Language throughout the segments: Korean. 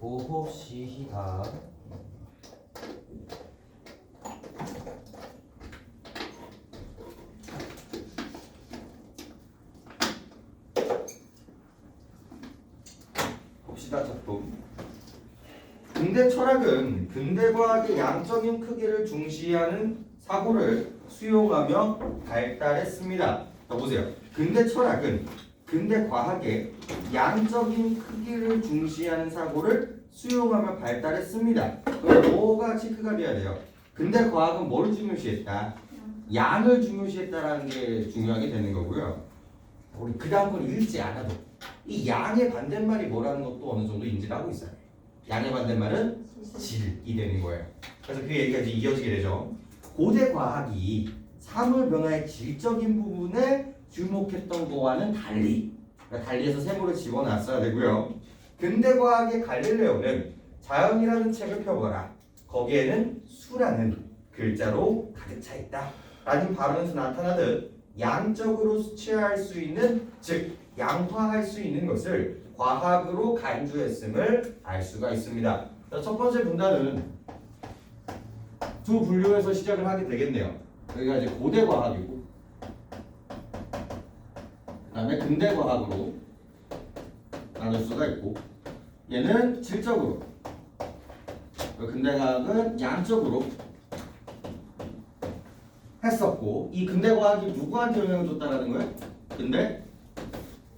봅시다. 봅시다 작품. 근대 철학은 근대 과학의 양적인 크기를 중시하는 사고를 수용하며 발달했습니다. 자, 보세요. 근대 철학은 근대 과학의 양적인 크기를 중시하는 사고를 수용하며 발달했습니다. 그럼 뭐가 체크가 돼야 돼요? 근대 과학은 뭘 중요시했다? 양을 중요시했다라는 게 중요하게 되는 거고요. 우리 그 다음 건 읽지 않아도 이 양의 반대말이 뭐라는 것도 어느 정도 인지를 하고 있어요. 양의 반대말은 질이 되는 거예요. 그래서 그 얘기가 이제 이어지게 되죠. 고대 과학이 사물 변화의 질적인 부분에 주목했던 거와는 달리, 그러니까 달리해서 세모를 집어놨어야 되고요. 근대 과학의 갈릴레오는 자연이라는 책을 펴보라. 거기에는 수라는 글자로 가득 차 있다. 라는 발언에서 나타나듯 양적으로 수치할 수 있는, 즉 양화할 수 있는 것을 과학으로 간주했음을 알 수가 있습니다. 자, 첫 번째 분단은 두 분류에서 시작을 하게 되겠네요. 여기가 이제 고대 과학이고, 그 다음에 근대 과학으로 나눌 수가 있고, 얘는 질적으로, 근대 과학은 양적으로 했었고, 이 근대 과학이 누구한테 영향을 줬다라는 거예요? 근데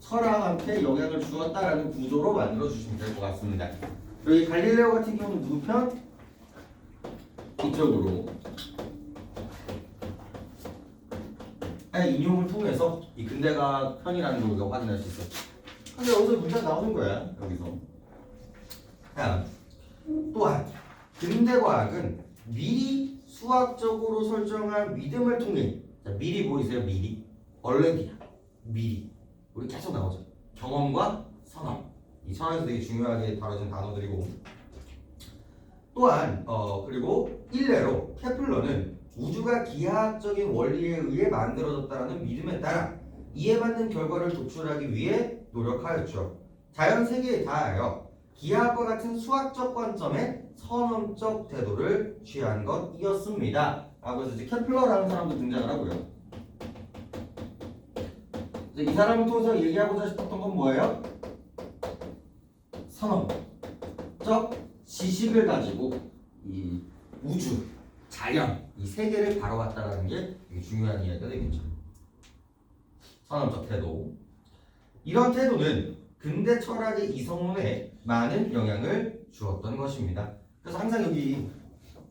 철학한테 영향을 주었다라는 구조로 만들어 주시면 될 것 같습니다. 그리고 이 갈릴레오 같은 경우는 누구 편? 이쪽으로 인용을 통해서 이 근대과학 편이라는 걸 우리가 확인할 수 있어요. 근데 여기서 문제가 나오는 거야. 여기서. 자, 또한 근대과학은 미리 수학적으로 설정한 믿음을 통해, 자, 미리 보이세요? 미리 얼레디야. 미리 우리 계속 나오죠. 경험과 선언. 이 선언에서 되게 중요하게 다뤄진 단어들이고, 또한 그리고 일례로 케플러는 우주가 기하학적인 원리에 의해 만들어졌다는 믿음에 따라 이에 맞는 결과를 도출하기 위해 노력하였죠. 자연 세계에 대하여 기하학과 같은 수학적 관점의 선언적 태도를 취한 것이었습니다. 라고 해서 이제 케플러라는 사람도 등장을 하고요. 이 사람을 통해서 얘기하고자 싶었던 건 뭐예요? 선언적 지식을 가지고 이 우주, 자연, 이 세계를 바라봤다라는 게 되게 중요한 이야기가 되겠죠. 선언적 태도. 이런 태도는 근대 철학의 이성론에 많은 영향을 주었던 것입니다. 그래서 항상 여기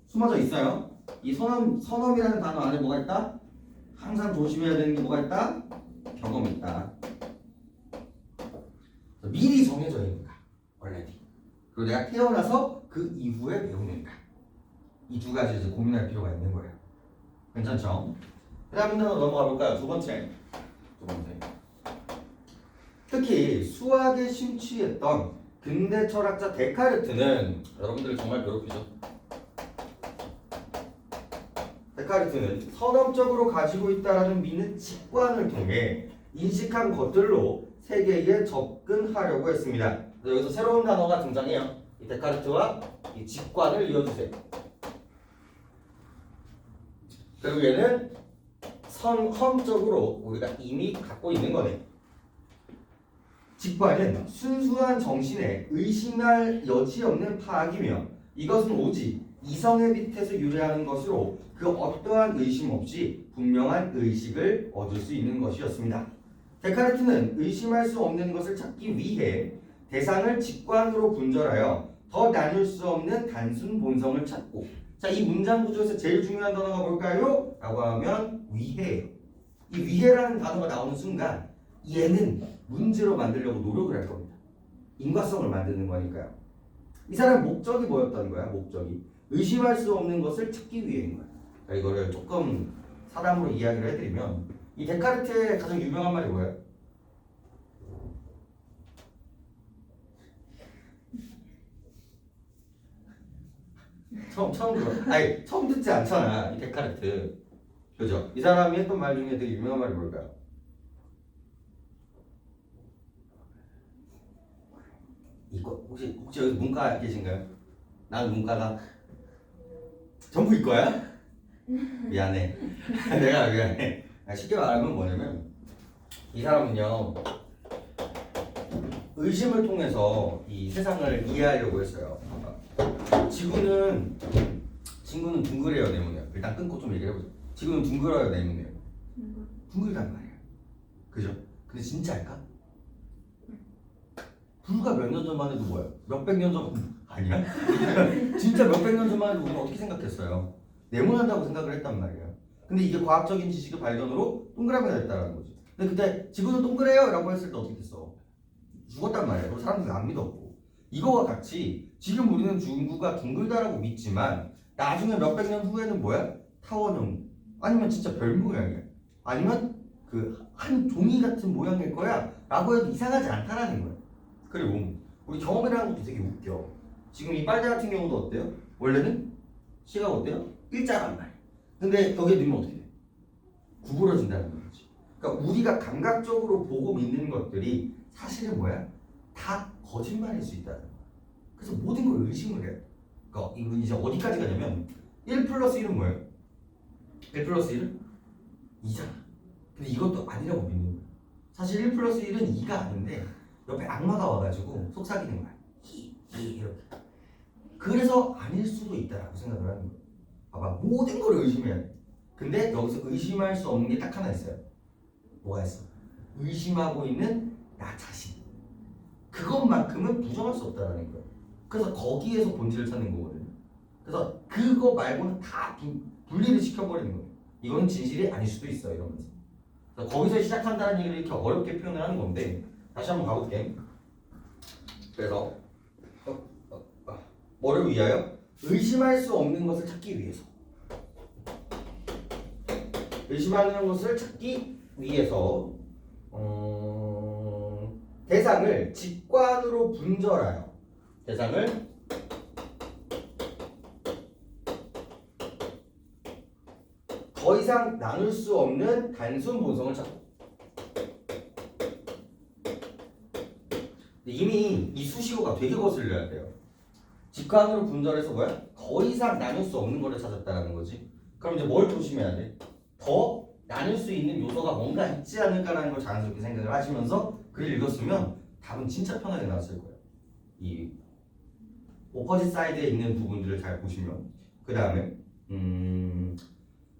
숨어져 있어요. 이 선언이라는 단어 안에 뭐가 있다? 항상 조심해야 되는 게 뭐가 있다? 경험이 있다. 미리 정해져 있는 거야. already. 그리고 내가 태어나서 그 이후에 배우는가. 이 두 가지 이제 고민할 필요가 있는 거예요. 괜찮죠? 그 다음 문제로 넘어가 볼까요? 두 번째. 특히 수학에 심취했던 근대 철학자 데카르트는, 여러분들을 정말 괴롭히죠. 데카르트는 선언적으로 가지고 있다라는 믿는 직관을 통해 인식한 것들로 세계에 접근하려고 했습니다. 여기서 새로운 단어가 등장해요. 이 데카르트와 이 직관을 이어주세요. 그리고 얘는 선험적으로 우리가 이미 갖고 있는 거네. 직관은 순수한 정신에 의심할 여지 없는 파악이며, 이것은 오직 이성의 빛에서 유래하는 것으로 그 어떠한 의심 없이 분명한 의식을 얻을 수 있는 것이었습니다. 데카르트는 의심할 수 없는 것을 찾기 위해 대상을 직관으로 분절하여 더 나눌 수 없는 단순 본성을 찾고, 자, 이 문장 구조에서 제일 중요한 단어가 뭘까요? 라고 하면 위해예요. 이 위해라는 단어가 나오는 순간 얘는 문제로 만들려고 노력을 할 겁니다. 인과성을 만드는 거니까요. 이 사람 목적이 뭐였던 거야? 목적이 의심할 수 없는 것을 찾기 위해인 거야. 그러니까 이거를 조금 사람으로 이야기를 해드리면, 이 데카르트의 가장 유명한 말이 뭐예요? 처음 들어. 아니, 처음 듣지 않잖아, 이 데카르트. 그죠? 이 사람이 했던 말 중에 되게 유명한 말이 뭘까요? 이거 혹시 여기 문과 계신가요? 나는 문과가 전부 이과야? 미안해. 내가 미안해. 쉽게 말하면 뭐냐면 이 사람은요 의심을 통해서 이 세상을 이해하려고 했어요. 지구는 둥그래요, 네모네요. 일단 끊고 좀 얘기해 보자. 지구는 둥그러요, 네모네요. 둥글단 말이야. 그죠? 근데 진짜 알까? 불과 몇 년 전만 해도 뭐야? 몇백 년 전 아니야? 진짜 몇백 년 전만 해도 우리가 어떻게 생각했어요? 네모난다고 생각을 했단 말이야. 근데 이게 과학적인 지식의 발견으로 동그라미가 됐다는 거지. 근데 그때 지구는 동그래요 라고 했을 때 어떻게 됐어? 죽었단 말이야. 그리고 사람들이 안 믿었고. 이거와 같이 지금 우리는 중구가 둥글다라고 믿지만 나중에 몇백 년 후에는 뭐야? 타원형 아니면 진짜 별 모양이야. 아니면 그 한 종이 같은 모양일 거야 라고 해도 이상하지 않다라는 거야. 그리고 우리 경험이라는 것도 되게 웃겨. 지금 이 빨대 같은 경우도 어때요? 원래는 시각 어때요? 일자란 말이야. 근데 여기에 넣으면 어떻게 돼? 구부러진다는 거지. 그러니까 우리가 감각적으로 보고 믿는 것들이 사실은 뭐야? 다 거짓말일 수 있다는 거야. 그래서 모든 걸 의심을 해. 그러니까 이거 이제 어디까지 가냐면 1 플러스 1은 뭐예요? 1 플러스 1은 2잖아. 근데 이것도 아니라고 믿는 거야. 사실 1 플러스 1은 2가 아닌데 옆에 악마가 와가지고 속삭이는 거야. 이렇게. 그래서 아닐 수도 있다라고 생각을 하는 거야. 봐봐, 모든 걸 의심해야 돼. 근데 여기서 의심할 수 없는 게 딱 하나 있어요. 뭐가 있어? 의심하고 있는 나 자신. 그것만큼은 부정할 수 없다라는 거야. 그래서 거기에서 본질을 찾는 거거든요. 그래서 그거 말고는 다 분리를 시켜버리는 거예요. 이거는 진실이 아닐 수도 있어 이러면서. 그래서 거기서 시작한다는 얘기를 이렇게 어렵게 표현을 하는 건데 다시 한번 가볼게. 그래서 뭐를 위하여? 의심할 수 없는 것을 찾기 위해서. 의심하는 것을 찾기 위해서 대상을 직관으로 분절하여 대상을 더 이상 나눌 수 없는 단순 본성을 찾고. 이미 이 수식어가 되게 거슬려야 돼요. 직관으로 분절해서 뭐야? 더 이상 나눌 수 없는 거를 찾았다는 거지. 그럼 이제 뭘 조심해야 돼? 더 나눌 수 있는 요소가 뭔가 있지 않을까라는 걸 자연스럽게 생각을 하시면서 글을 읽었으면 답은 진짜 편하게 나왔을 거예요. 이 오퍼짓 사이드에 있는 부분들을 잘 보시면 그 다음에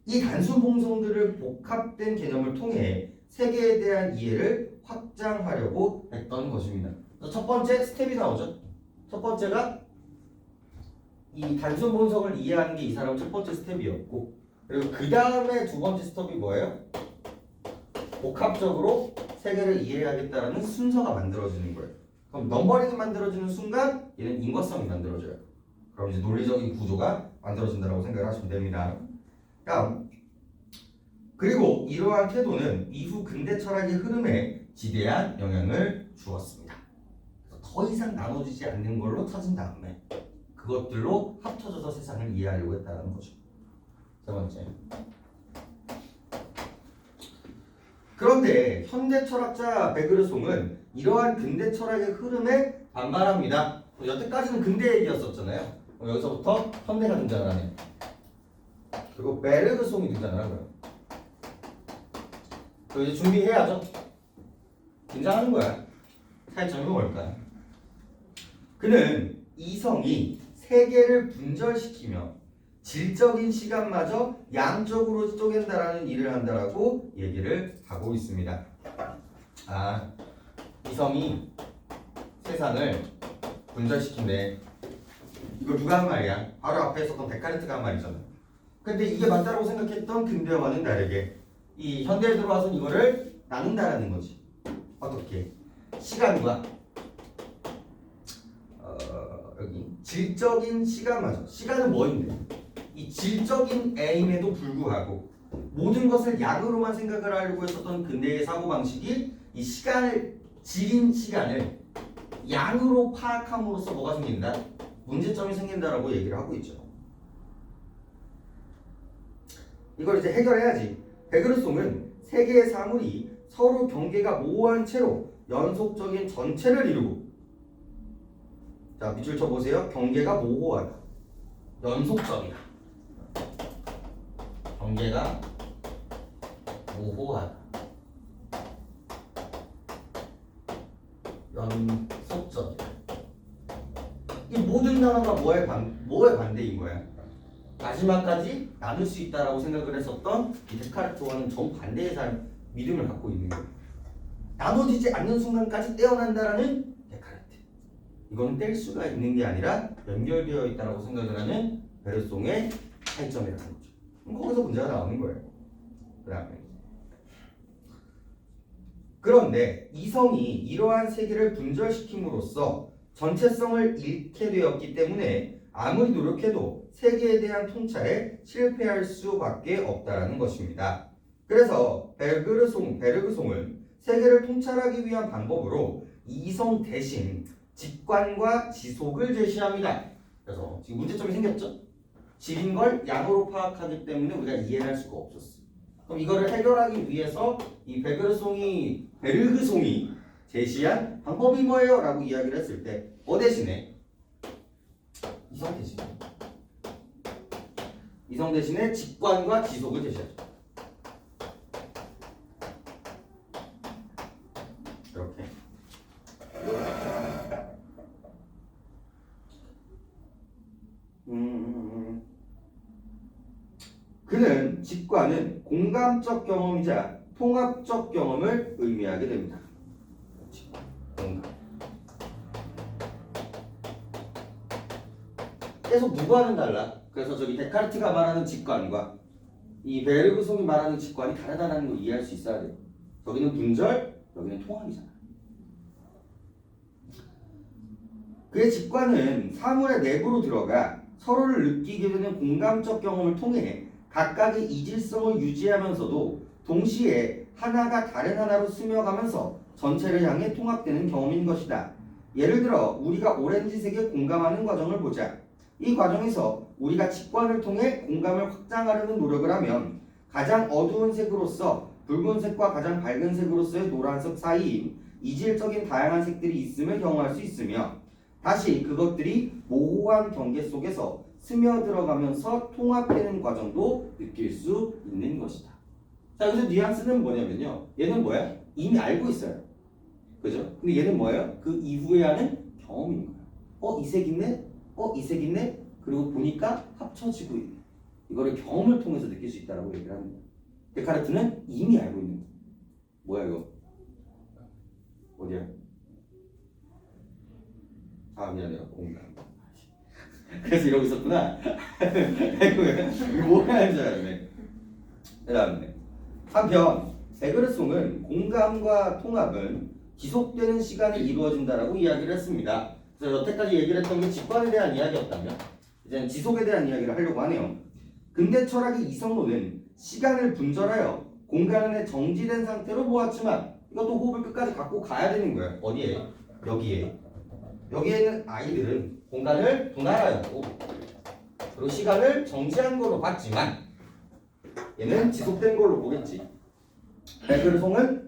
이 단순 본성들을 복합된 개념을 통해 세계에 대한 이해를 확장하려고 했던 것입니다. 첫 번째 스텝이 나오죠. 첫 번째가 이 단순 본성을 이해하는 게 이 사람의 첫 번째 스텝이었고, 그리고 그 다음에 두 번째 스텝이 뭐예요? 복합적으로 세계를 이해하겠다라는 순서가 만들어지는 거예요. 그럼 넘버링이 만들어지는 순간 얘는 인과성이 만들어져요. 그럼 이제 논리적인 구조가 만들어진다고 생각을 하시면 됩니다. 다음, 그리고 이러한 태도는 이후 근대 철학의 흐름에 지대한 영향을 주었습니다. 그래서 더 이상 나눠지지 않는 걸로 찾은 다음에 그것들로 합쳐져서 세상을 이해하려고 했다는 거죠. 세 번째. 그런데 현대 철학자 베그르송은 이러한 근대 철학의 흐름에 반발합니다. 여태까지는 근대 얘기였었잖아요. 여기서부터 현대가 등장을 하네. 그리고 베르그송이 등장을 하고요. 이제 준비해야죠. 긴장하는 거야. 차이점이 뭘까요? 그는 이성이 세계를 분절시키며 질적인 시간마저 양적으로 쪼갠다라는 일을 한다라고 얘기를 하고 있습니다. 이성이 세상을 분절시킨대. 이걸 누가 한 말이야? 바로 앞에 있었던 데카르트가 한 말이잖아. 근데 이게 맞다라고 생각했던 근대와는 다르게 이 현대에 들어와서 이거를 나눈다라는 거지. 어떻게? 시간과 여기 질적인 시간마저. 시간은 뭐인데? 이 질적인 A임에도 불구하고 모든 것을 양으로만 생각을 하려고 했었던 근대의 사고방식이 이 시간을, 질인 시간을 양으로 파악함으로써 뭐가 생긴다? 문제점이 생긴다라고 얘기를 하고 있죠. 이걸 이제 해결해야지. 베그르송은 세계의 사물이 서로 경계가 모호한 채로 연속적인 전체를 이루고 자, 밑줄 쳐보세요. 경계가 모호하다. 연속적이다. 경계가 모호하다. 연속적이다. 이 모든 단어가 뭐의 반대인 거야? 마지막까지 나눌 수 있다라고 생각을 했었던 이 데카르트와는 정반대의 믿음을 갖고 있는 거예요. 나눠지지 않는 순간까지 떼어난다라는 데카르트. 이건 뗄 수가 있는 게 아니라 연결되어 있다라고 생각을 하는 베르송의 차이점이라는 거죠. 그럼 거기서 문제가 나오는 거예요. 그다음에 그런데 이성이 이러한 세계를 분절시킴으로써 전체성을 잃게 되었기 때문에 아무리 노력해도 세계에 대한 통찰에 실패할 수밖에 없다라는 것입니다. 그래서 베르그송은 세계를 통찰하기 위한 방법으로 이성 대신 직관과 지속을 제시합니다. 그래서 지금 문제점이 생겼죠? 질인 걸 양으로 파악하기 때문에 우리가 이해할 수가 없었어요. 그럼 이거를 해결하기 위해서 이 베르그송이 제시한 방법이 뭐예요? 라고 이야기를 했을 때 뭐 대신에? 이성 대신에 직관과 지속을 제시하죠. 이렇게. 그는 직관은 공감적 경험이자 통합적 경험을 의미하게 됩니다. 공감. 계속 누구와는 달라. 그래서 저기 데카르트가 말하는 직관과 이 베르그송이 말하는 직관이 다르다는 걸 이해할 수 있어야 돼요. 여기는 분절, 여기는 통합이잖아. 그의 직관은 사물의 내부로 들어가 서로를 느끼게 되는 공감적 경험을 통해 각각의 이질성을 유지하면서도 동시에 하나가 다른 하나로 스며가면서 전체를 향해 통합되는 경험인 것이다. 예를 들어 우리가 오렌지색에 공감하는 과정을 보자. 이 과정에서 우리가 직관을 통해 공감을 확장하려는 노력을 하면 가장 어두운 색으로서 붉은색과 가장 밝은 색으로서의 노란색 사이인 이질적인 다양한 색들이 있음을 경험할 수 있으며 다시 그것들이 모호한 경계 속에서 스며들어가면서 통합되는 과정도 느낄 수 있는 것이다. 자, 여기서 뉘앙스는 뭐냐면요. 얘는 뭐야? 이미 알고 있어요. 그죠? 근데 얘는 뭐예요? 그 이후에 하는 경험인 거야. 이 색 있네? 이 색 있네? 그리고 보니까 합쳐지고 있네. 이거를 경험을 통해서 느낄 수 있다고 얘기를 합니다. 데카르트는 이미 알고 있는 거야. 뭐야 이거? 어디야? 미안해요. 공감. 그래서 이러고 있었구나. 이거 뭐가 하는 줄 알았네. 그 다음에 한편 베르그송은 공감과 통합은 지속되는 시간이 이루어진다라고 이야기를 했습니다. 그래서 여태까지 얘기를 했던 게 직관에 대한 이야기였다면 이제는 지속에 대한 이야기를 하려고 하네요. 근대 철학의 이성론은 시간을 분절하여 공간 안에 정지된 상태로 보았지만 이것도 호흡을 끝까지 갖고 가야 되는 거예요. 어디에? 여기에. 여기에 있는 아이들은 공간을 분할하였고 그리고 시간을 정지한 걸로 봤지만 얘는 지속된 걸로 보겠지. 베르그송은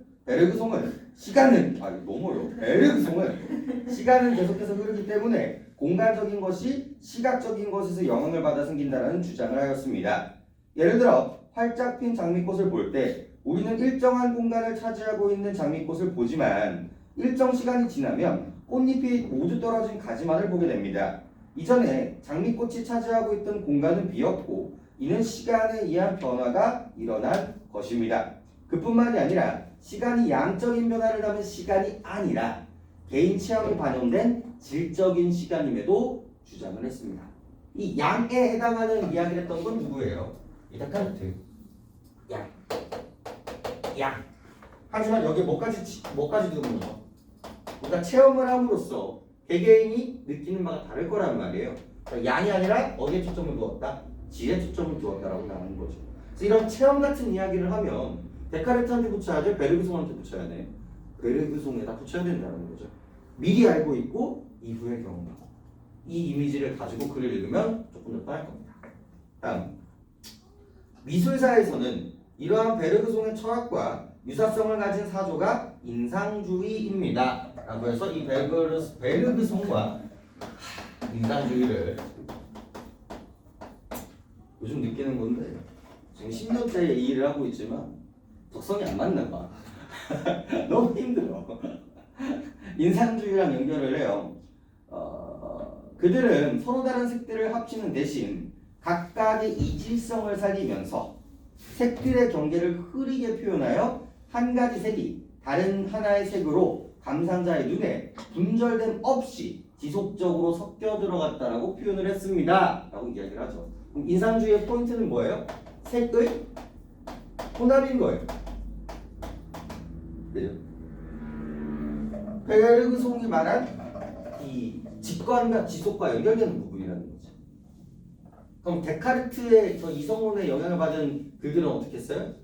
시간은 너무 어려워. 베르그송은 시간은 계속해서 흐르기 때문에 공간적인 것이 시각적인 것에서 영향을 받아 생긴다는 주장을 하였습니다. 예를 들어 활짝 핀 장미꽃을 볼 때 우리는 일정한 공간을 차지하고 있는 장미꽃을 보지만 일정 시간이 지나면 꽃잎이 모두 떨어진 가지만을 보게 됩니다. 이전에 장미꽃이 차지하고 있던 공간은 비었고 이는 시간에 의한 변화가 일어난 것입니다. 그뿐만이 아니라 시간이 양적인 변화를 하는 시간이 아니라 개인 체험이 반영된 질적인 시간임에도 주장을 했습니다. 이 양에 해당하는 이야기를 했던 건 누구예요? 이 데카르트. 양. 하지만 여기에 뭐까지 들어오는 거? 그러니까 체험을 함으로써 개개인이 느끼는 바가 다를 거란 말이에요. 그러니까 양이 아니라 어디에 초점을 두었다? 질에 초점을 두었다라고 나오는 거죠. 그래서 이런 체험 같은 이야기를 하면 데카르트한테 붙여야 돼? 베르그송한테 붙여야 돼? 베르그송에다 붙여야 된다는 거죠. 미리 알고 있고 이후에 경험하고 이 이미지를 가지고 글을 읽으면 조금 더 빠를 겁니다. 다음 미술사에서는 이러한 베르그송의 철학과 유사성을 가진 사조가 인상주의입니다. 라고 해서 이 베르그송과 인상주의를 요즘 느끼는 건데 지금 10년째 이 일을 하고 있지만 적성이 안 맞나 봐. 너무 힘들어. 인상주의랑 연결을 해요. 그들은 서로 다른 색들을 합치는 대신 각각의 이질성을 살리면서 색들의 경계를 흐리게 표현하여 한 가지 색이 다른 하나의 색으로 감상자의 눈에 분절됨 없이 지속적으로 섞여 들어갔다라고 표현을 했습니다. 라고 이야기를 하죠. 그럼 인상주의의 포인트는 뭐예요? 색의 혼합인 거예요. 그죠? 베르그송이 말한 이 직관과 지속과 연결되는 부분이라는 거죠. 그럼 데카르트의 저 이성론에 영향을 받은 그들은 어떻게 했어요?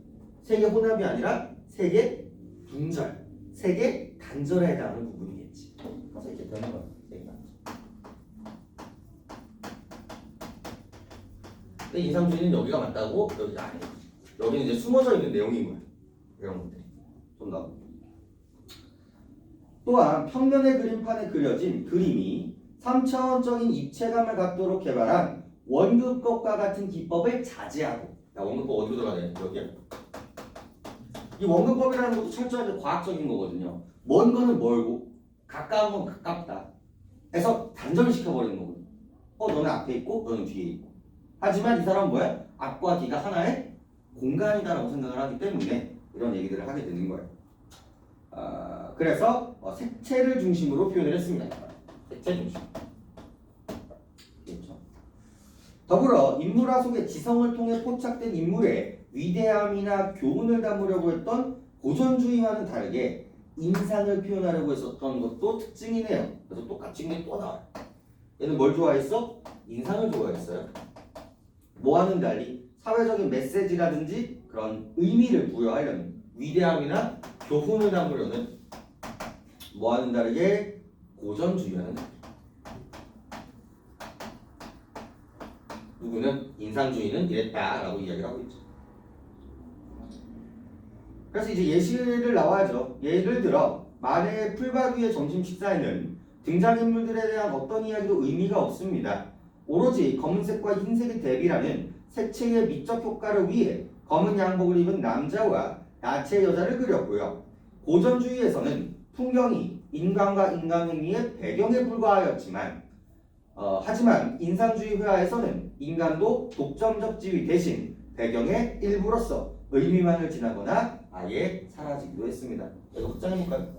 색의 혼합이 아니라 색의 분절, 색의 단절에 해당하는 부분이겠지. 그래서 이렇게 되는 거예요. 근데 인상주의는 여기가 맞다고 여기가 아니에요. 여기는 이제 숨어져 있는 내용인 거예요. 이런 것들이 좀 더. 또한 평면의 그림판에 그려진 그림이 3차원적인 입체감을 갖도록 개발한 원근법과 같은 기법을 자제하고. 야, 원근법 어디로 들어가야 돼? 여기야. 이 원근법이라는 것도 철저하게 과학적인 거거든요. 먼 거는 멀고 가까운 건 가깝다 해서 단절을 시켜버리는 거거든요. 너는 앞에 있고 너는 뒤에 있고. 하지만 이 사람은 뭐야? 앞과 뒤가 하나의 공간이다라고 생각을 하기 때문에 이런 얘기들을 하게 되는 거예요. 그래서 색채를 중심으로 표현을 했습니다. 색채 중심. 그렇죠. 더불어 인물화 속에 지성을 통해 포착된 인물의 위대함이나 교훈을 담으려고 했던 고전주의와는 다르게 인상을 표현하려고 했었던 것도 특징이네요. 그래서 똑같이 그냥 또 나와요. 얘는 뭘 좋아했어? 인상을 좋아했어요. 뭐와는 달리 사회적인 메시지라든지 그런 의미를 부여하려는 위대함이나 교훈을 담으려는 뭐와는 다르게 고전주의와는 달리 누구는 인상주의는 이랬다라고 이야기를 하고 있죠. 그래서 이제 예시를 나와야죠. 예를 들어 말의 풀밭 위의 점심 식사에는 등장인물들에 대한 어떤 이야기도 의미가 없습니다. 오로지 검은색과 흰색의 대비라는 색채의 미적 효과를 위해 검은 양복을 입은 남자와 야채 여자를 그렸고요. 고전주의에서는 풍경이 인간과 인간 행위의 배경에 불과하였지만 하지만 인상주의 회화에서는 인간도 독점적 지위 대신 배경의 일부로서 의미만을 지나거나 아예 사라지기도 했습니다. 이거 확장해볼까요?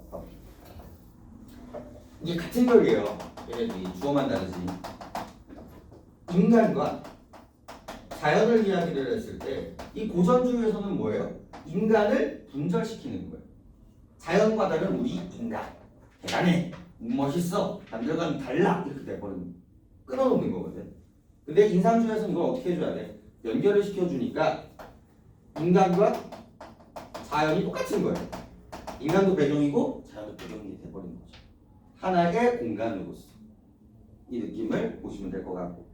이게 같은 결이에요. 얘네들이 주어만 다르지. 인간과 자연을 이야기를 했을 때 이 고전주의에서는 뭐예요? 인간을 분절시키는 거예요. 자연과 다른 우리 인간 대단해, 멋있어, 남들과는 달라 이렇게 돼버리는 끊어놓는 거거든. 근데 인상주의에서는 이걸 어떻게 해줘야 돼? 연결을 시켜주니까 인간과 자연이 똑같은 거예요. 인간도 배경이고 자연도 배경이 돼버리는 거죠. 하나의 공간으로서 이 느낌을 보시면 될 것 같고.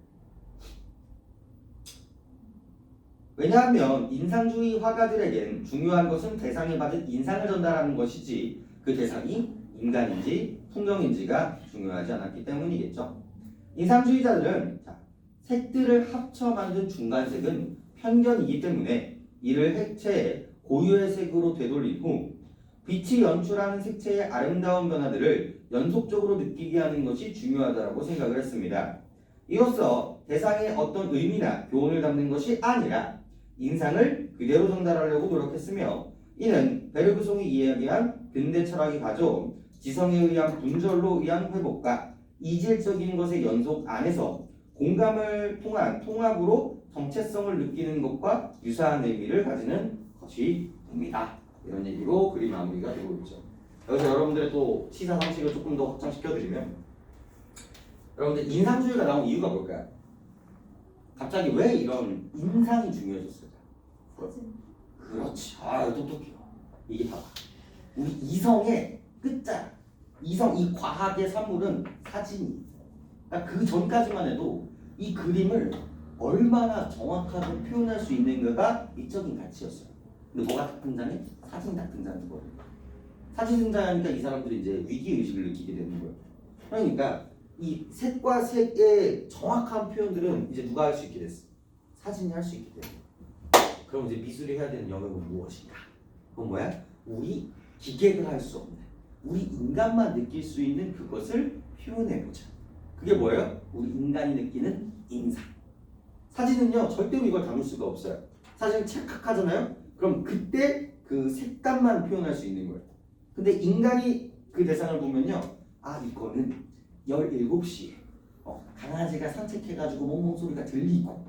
왜냐하면 인상주의 화가들에겐 중요한 것은 대상에 받은 인상을 전달하는 것이지 그 대상이 인간인지 풍경인지가 중요하지 않았기 때문이겠죠. 인상주의자들은 색들을 합쳐 만든 중간색은 편견이기 때문에 이를 색채의 고유의 색으로 되돌린 후 빛이 연출하는 색채의 아름다운 변화들을 연속적으로 느끼게 하는 것이 중요하다고 생각을 했습니다. 이로써 대상에 어떤 의미나 교훈을 담는 것이 아니라 인상을 그대로 전달하려고 노력했으며 이는 베르그송이 이야기한 근대 철학이 가져온 지성에 의한 분절로 의한 회복과 이질적인 것의 연속 안에서 공감을 통한 통합으로 정체성을 느끼는 것과 유사한 의미를 가지는 것이 됩니다. 이런 얘기로 그림 마무리가 되고 있죠. 여기서 여러분들의 또 시사 상식을 조금 더 확장시켜드리면 여러분들 인상주의가 나온 이유가 뭘까요? 갑자기 왜 이런 인상이 중요해졌을까? 그렇지. 똑똑해요. 이게 봐봐. 우리 이성의 끝자락. 이성, 이 과학의 산물은 사진이. 그러니까 그 전까지만 해도 이 그림을 얼마나 정확하게 표현할 수 있는가가 미적인 가치였어요. 근데 뭐가 딱 등장해? 사진이 딱 등장하는 거예요. 사진 등장하니까 이 사람들이 이제 위기의식을 느끼게 되는 거예요. 그러니까 이 색과 색의 정확한 표현들은 이제 누가 할 수 있게 됐어? 사진이 할 수 있게 됐어. 그럼 이제 미술이 해야 되는 영역은 무엇인가? 그건 뭐야? 우리 기계가 할 수 없는, 우리 인간만 느낄 수 있는 그것을 표현해보자. 그게 뭐예요? 우리 인간이 느끼는 인상. 사진은요 절대로 이걸 담을 수가 없어요. 사진은 찰칵하잖아요. 그럼 그때 그 색감만 표현할 수 있는 거예요. 근데 인간이 그 대상을 보면요, 아 이거는 17시에 강아지가 산책해가지고 멍멍 소리가 들리고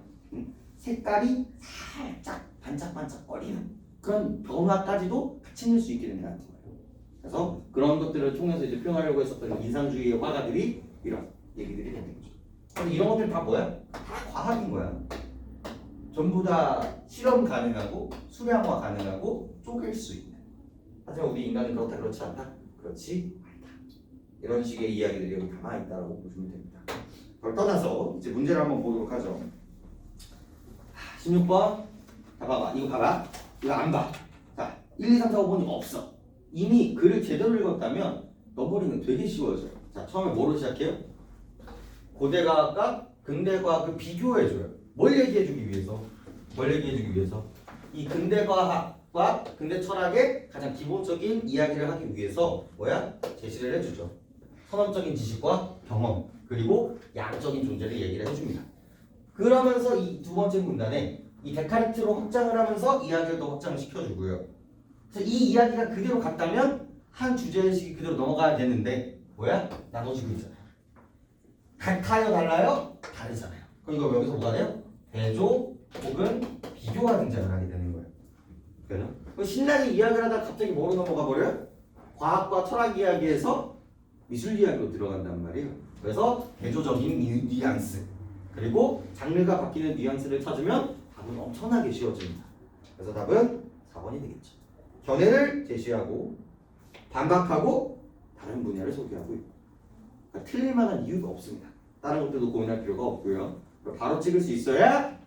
색깔이 살짝 반짝반짝거리는 그런 변화까지도 같이 넣을 수 있게 된다는 거예요. 그래서 그런 것들을 통해서 이제 표현하려고 했었던 인상주의의 화가들이 이런 얘기들이 되는 거죠. 근데 이런 것들 다 뭐야? 다 과학인 거야. 전부 다 실험 가능하고 수량화 가능하고 쪼갤 수 있는. 하지만 우리 인간은 그렇다 그렇지 않다? 그렇지 않다. 이런 식의 이야기들이 여기 담아 있다라고 보시면 됩니다. 그걸 떠나서 이제 문제를 한번 보도록 하죠. 16번. 자 봐봐. 이거 봐봐. 이거 안 봐. 자 1, 2, 3, 4, 5번이 없어. 이미 글을 제대로 읽었다면 넘버링은 되게 쉬워져요. 자 처음에 뭐로 시작해요? 고대과학과 근대과학을 비교해줘요. 뭘 얘기해주기 위해서? 뭘 얘기해주기 위해서? 이 근대과학과 근대철학의 가장 기본적인 이야기를 하기 위해서 뭐야? 제시를 해주죠. 선언적인 지식과 경험 그리고 양적인 존재를 얘기를 해줍니다. 그러면서 이 두 번째 문단에 이 데카르트로 확장을 하면서 이야기를 더 확장을 시켜주고요. 그래서 이 이야기가 그대로 갔다면 한 주제의식이 그대로 넘어가야 되는데 뭐야? 나눠지고 있잖아요. 같아요? 달라요? 다르잖아요. 그럼 이거 여기서 뭐가 돼요? 대조 혹은 비교가 등장을 하게 되는 거예요. 그래요? 신나게 이야기를 하다가 갑자기 뭐로 넘어가 버려요? 과학과 철학 이야기에서 미술 이야기로 들어간단 말이에요. 그래서 대조적인 뉘앙스 그리고 장르가 바뀌는 뉘앙스를 찾으면 답은 엄청나게 쉬워집니다. 그래서 답은 4번이 되겠죠. 견해를 제시하고 반박하고 다른 분야를 소개하고 있고 그러니까 틀릴 만한 이유가 없습니다. 다른 것들도 고민할 필요가 없고요. 바로 찍을 수 있어야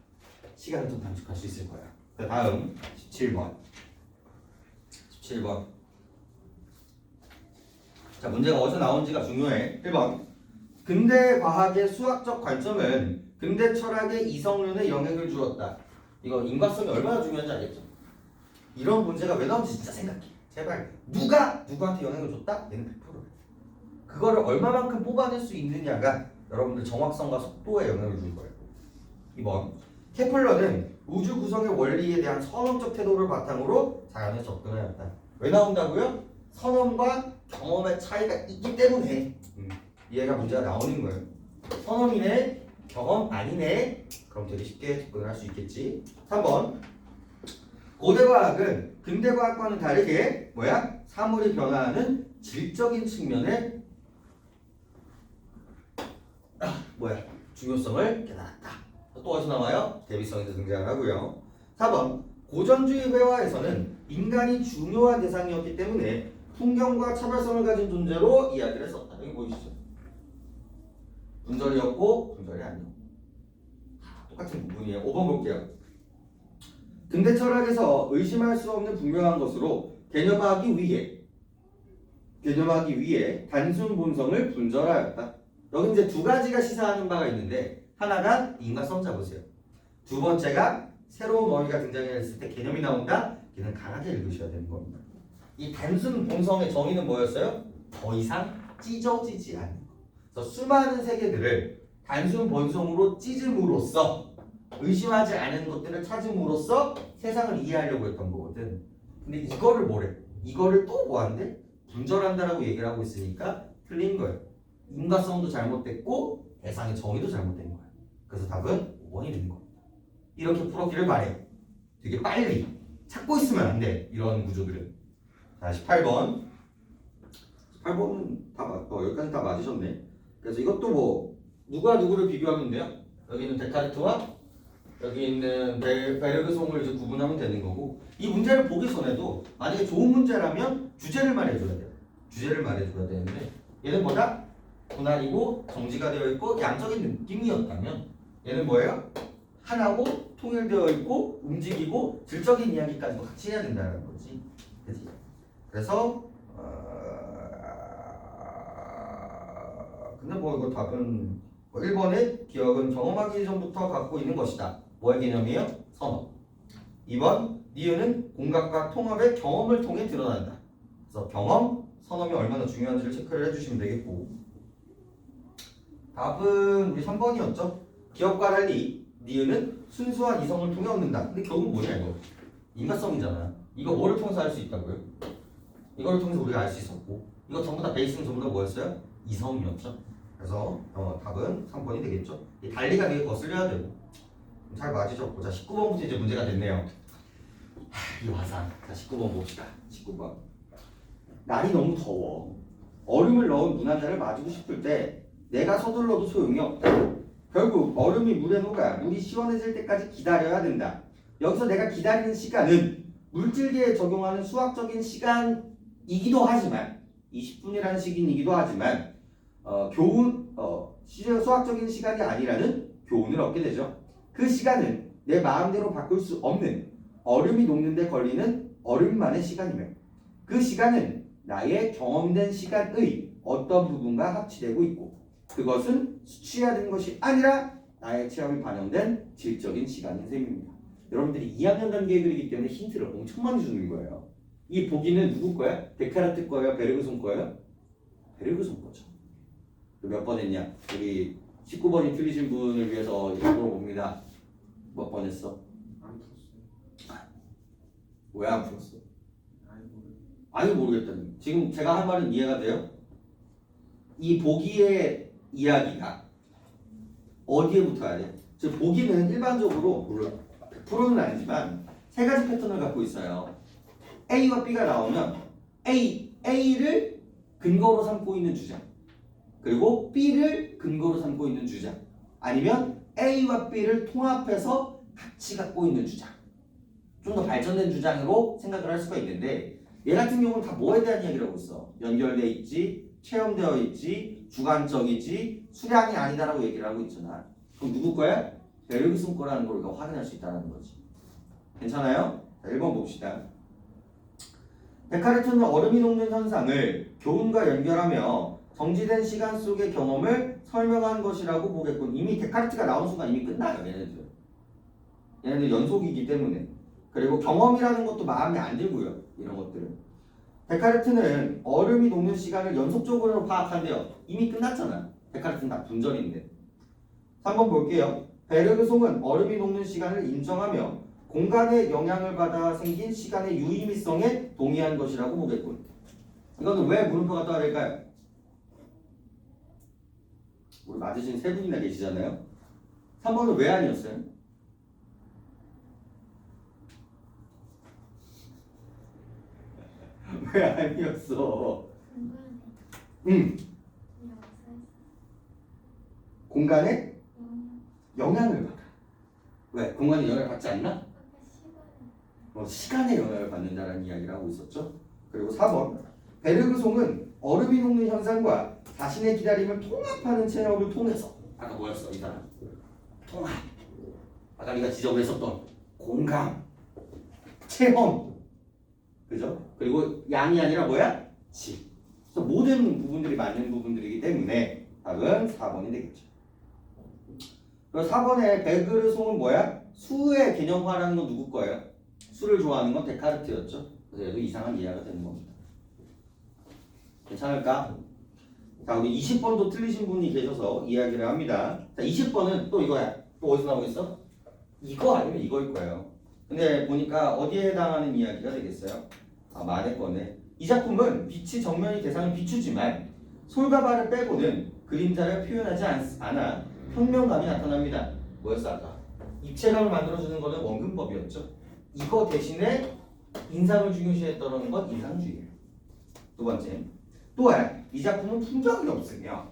시간을 좀 단축할 수 있을 거예요. 다음 17번. 17번. 자 문제가 어디서 나온지가 중요해. 1번. 근대 과학의 수학적 관점은 근대 철학의 이성론에 영향을 주었다. 이거 인과성이 얼마나 중요한지 알겠죠? 이런 문제가 왜 나온지 진짜 생각해. 제발 누가 누구한테 영향을 줬다? 얘는 100%래. 그거를 얼마만큼 뽑아낼 수 있느냐가 여러분들 정확성과 속도에 영향을 줄 거예요. 2번. 케플러는 우주 구성의 원리에 대한 선언적 태도를 바탕으로 자연에 접근하였다. 왜 나온다고요? 선언과 경험의 차이가 있기 때문에 얘가 문제가 나오는 거예요. 선언이네, 경험 아니네. 그럼 되게 쉽게 접근을 할 수 있겠지. 3번. 고대과학은 근대과학과는 다르게 뭐야? 사물이 변화하는 질적인 측면에 중요성을 깨달았다. 또 어디서 나와요? 대비성에서 등장을 하고요. 4번. 고전주의 회화에서는 인간이 중요한 대상이었기 때문에 풍경과 차별성을 가진 존재로 이야기를 썼다. 여기 보이시죠? 분절이었고 분절이 아니었고 똑같은 부분이에요. 5번 볼게요. 근대 철학에서 의심할 수 없는 분명한 것으로 개념하기 위해 단순 본성을 분절하였다. 여기 이제 두 가지가 시사하는 바가 있는데 하나가 인과성 잡으세요. 두 번째가 새로운 어휘가 등장했을 때 개념이 나온다. 걔는 강하게 읽으셔야 되는 겁니다. 이 단순 본성의 정의는 뭐였어요? 더 이상 찢어지지 않는 것. 그래서 수많은 세계들을 단순 본성으로 찢음으로써 의심하지 않은 것들을 찾음으로써 세상을 이해하려고 했던 거거든. 근데 이거를 뭐래? 이거를 또 뭐한대? 분절한다라고 얘기를 하고 있으니까 틀린 거예요. 인과성도 잘못됐고 대상의 정의도 잘못된 거예요. 그래서 답은 5번이 되는 겁니다. 이렇게 풀었기를 바래요. 되게 빨리 찾고 있으면 안 돼. 이런 구조들은. 자 18번. 18번은 여기까지 다 맞으셨네. 그래서 이것도 뭐 누가 누구를 비교하면 돼요? 여기 있는 데카르트와 여기 있는 베르그송을 이제 구분하면 되는 거고, 이 문제를 보기 전에도 만약에 좋은 문제라면 주제를 말해줘야 돼요. 주제를 말해줘야 되는데 얘는 뭐다? 분할이고 정지가 되어 있고 양적인 느낌이었다면 얘는 뭐예요? 하나고 통일되어 있고 움직이고 질적인 이야기까지도 같이 해야 된다는 거지. 그래서 근데 뭐 이거 답은 1번에 기억은 경험하기 전부터 갖고 있는 것이다. 뭐의 개념이에요? 선어. 2번 니은은 공각과 통합의 경험을 통해 드러난다. 그래서 경험, 선험이 얼마나 중요한지를 체크를 해주시면 되겠고 답은 우리 3번이었죠? 기억과 달리 니은은 순수한 이성을 통해 얻는다. 근데 결국은 뭐냐 이거? 인과성이잖아. 이거 뭐를 통해서 알 수 있다고요? 이거를 통해서 우리가 알 수 있었고 이거 전부 다 베이스는 전부 다 뭐였어요? 이성이었죠. 그래서 답은 3번이 되겠죠. 이 달리가 되게 거슬려야 되고 잘 맞으셨고 자 19번부터 이제 문제가 됐네요. 이 화상. 자 19번 봅시다. 19번. 날이 너무 더워. 얼음을 넣은 물 한 잔을 마시고 싶을 때 내가 서둘러도 소용이 없다. 결국 얼음이 물에 녹아 물이 시원해질 때까지 기다려야 된다. 여기서 내가 기다리는 시간은 물질계에 적용하는 수학적인 시간이기도 하지만 20분이라는 시기이기도 하지만 수학적인 시간이 아니라는 교훈을 얻게 되죠. 그 시간은 내 마음대로 바꿀 수 없는 얼음이 녹는 데 걸리는 얼음만의 시간이며 그 시간은 나의 경험된 시간의 어떤 부분과 합치되고 있고 그것은 수치화된 것이 아니라 나의 체험이 반영된 질적인 시간인 셈입니다. 여러분들이 2학년 단계 그리기 때문에 힌트를 엄청 많이 주는 거예요. 이 보기는 누구 거야? 데카르트 거예요? 베르그손 거예요? 베르그손 거죠. 몇 번 했냐? 우리 19번이 틀리신 분을 위해서 물어봅니다. 몇 번 했어? 안 풀었어요. 왜 안 풀었어? 아니 모르겠어요. 아니 모르겠다니. 지금 제가 한 말은 이해가 돼요? 이 보기의 이야기가 어디에 붙어야 돼? 즉 보기는 일반적으로 물론 100%는 아니지만 세 가지 패턴을 갖고 있어요. A와 B가 나오면 A를 근거로 삼고 있는 주장 그리고 B를 근거로 삼고 있는 주장 아니면 A와 B를 통합해서 같이 갖고 있는 주장 좀 더 발전된 주장으로 생각을 할 수가 있는데 얘 같은 경우는 다 뭐에 대한 이야기를 하고 있어? 연결돼 있지, 체험되어 있지, 주관적이지, 수량이 아니다라고 얘기를 하고 있잖아. 그럼 누구 거야? 베르그손 거라는 걸 우리가 확인할 수 있다는 거지. 괜찮아요? 자, 1번 봅시다. 데카르트는 얼음이 녹는 현상을 교훈과 연결하며 정지된 시간 속의 경험을 설명한 것이라고 보겠군. 이미 데카르트가 나온 순간 이미 끝나요. 얘네들 연속이기 때문에. 그리고 경험이라는 것도 마음에 안 들고요. 이런 것들은. 데카르트는 얼음이 녹는 시간을 연속적으로 파악한대요. 이미 끝났잖아. 데카르트는 다 분절인데. 3번 볼게요. 베르그송은 얼음이 녹는 시간을 인정하며 공간의 영향을 받아 생긴 시간의 유의미성에 동의한 것이라고 보겠군. 이거는 왜 물음표가 떠야 될까요? 우리 맞으신 세 분이나 계시잖아요. 3번은 왜 아니었어요? 왜 아니었어? 공간에 영향을 받아. 왜? 공간에 영향을 받지 않나? 시간에 영향을 받는다는 이야기를 하고 있었죠. 그리고 4번 베르그송은 얼음이 녹는 현상과 자신의 기다림을 통합하는 체험을 통해서 아까 뭐였어? 이 사람 통합 아까 네가 지적했었던 공감 체험 그죠? 그리고 양이 아니라 뭐야? 질. 그래서 모든 부분들이 맞는 부분들이기 때문에 답은 4번이 되겠죠. 그리고 4번에 베르그송은 뭐야? 수의 개념화라는 건 누구 거예요? 수를 좋아하는 건 데카르트였죠. 그래서 얘도 이상한 이해가 되는 겁니다. 괜찮을까? 자, 우리 20번도 틀리신 분이 계셔서 이야기를 합니다. 자, 20번은 또 이거야. 또 어디서 나오고 있어? 이거 아니면 이거일 거예요. 근데 보니까 어디에 해당하는 이야기가 되겠어요? 아, 말의 거네. 이 작품은 빛이 정면이 대상을 비추지만 솔과 발을 빼고는 그림자를 표현하지 않아 평면감이 나타납니다. 뭐였어 아까? 입체감을 만들어주는 거는 원근법이었죠. 이거 대신에 인상을 중요시했던 건 인상주의예요. 두 번째. 또한 이 작품은 풍경이 없으며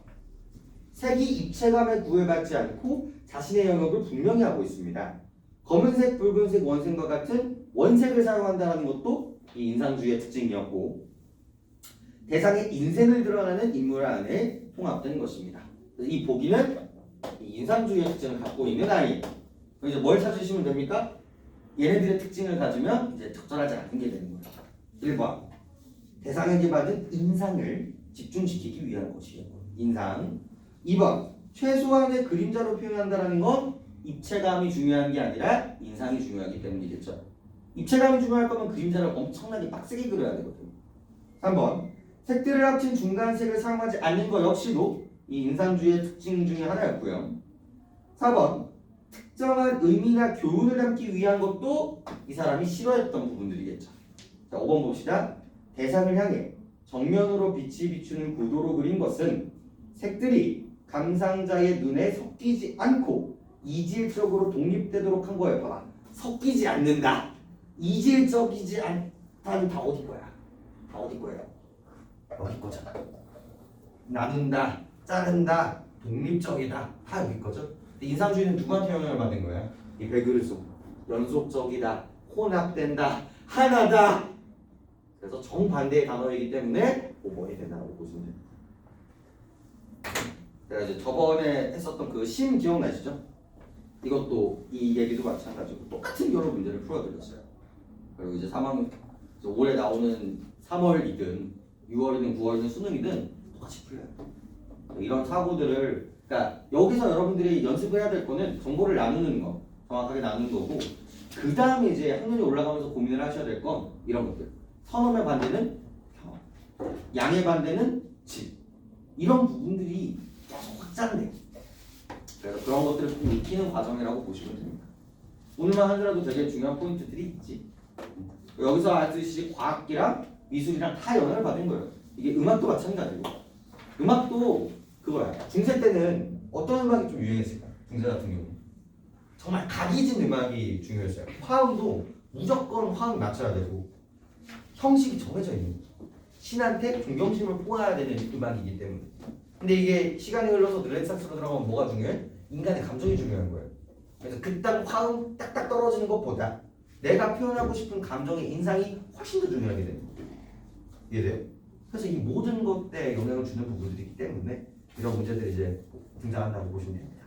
색이 입체감에 구애받지 않고 자신의 영역을 분명히 하고 있습니다. 검은색, 붉은색 원색과 같은 원색을 사용한다는 것도 이 인상주의의 특징이었고 대상의 인생을 드러나는 인물 안에 통합된 것입니다. 이 보기는 이 인상주의의 특징을 갖고 있는 아이. 이제 뭘 찾으시면 됩니까? 얘네들의 특징을 가지면 이제 적절하지 않은 게 되는 거예요. 1번 대상에게 받은 인상을 집중시키기 위한 것이에요. 인상. 2번 최소한의 그림자로 표현한다는 건 입체감이 중요한 게 아니라 인상이 중요하기 때문이겠죠. 입체감이 중요할 거면 그림자를 엄청나게 빡세게 그려야 되거든요. 3번 색들을 합친 중간색을 사용하지 않는 것 역시도 이 인상주의의 특징 중에 하나였고요. 4번 특정한 의미나 교훈을 담기 위한 것도 이 사람이 싫어했던 부분들이겠죠. 자, 5번 봅시다. 대상을 향해 정면으로 빛이 비추는 구도로 그린 것은 색들이 감상자의 눈에 섞이지 않고 이질적으로 독립되도록 한 거예요. 봐봐. 섞이지 않는다. 이질적이지 않다는 다 어디 거야? 다 어디 거예요? 여기 거잖아. 나눈다, 자른다, 독립적이다. 다 여기 거죠. 인상주의는 누구한테 영향을 받은 거야? 이 베그르소. 연속적이다, 혼합된다, 하나다. 그래서 정반대의 단어이기 때문에 5번이 된다고 보시면 됩니다. 제가 이제 저번에 했었던 그 심 기억나시죠? 이것도 이 얘기도 마찬가지고 똑같은 여러 문제를 풀어드렸어요. 그리고 이제 3학년 올해 나오는 3월이든 6월이든 9월이든 수능이든 똑같이 풀려요. 이런 사고들을 그러니까 여기서 여러분들이 연습해야 될 거는 정보를 나누는 거 정확하게 나누는 거고 그 다음에 이제 학년이 올라가면서 고민을 하셔야 될 건 이런 것들. 선험의 반대는 경험, 양의 반대는 질. 이런 부분들이 계속 확장돼. 그래서 그런 것들을 좀 익히는 과정이라고 보시면 됩니다. 오늘만 하더라도 되게 중요한 포인트들이 있지. 여기서 아시듯이 과학기랑 미술이랑 다 영향을 받은 거예요. 이게 음악도 마찬가지고. 음악도 그거야. 중세 때는 어떤 음악이 좀 유행했을까? 중세 같은 경우 정말 각이진 음악이 중요했어요. 화음도 무조건 화음 맞춰야 되고 형식이 정해져 있는 거예요. 신한테 존경심을 뽑아야 되는 음악이기 때문에. 근데 이게 시간이 흘러서 르네상스로 들어가면 뭐가 중요해? 인간의 감정이 중요한 거예요. 그래서 그땅 화음 딱딱 떨어지는 것보다 내가 표현하고 싶은 감정의 인상이 훨씬 더 중요하게 되는 거예요. 이해돼요? 그래서 이 모든 것에 영향을 주는 부분들이기 때문에 이런 문제들이 이제 등장한다고 보시면 됩니다.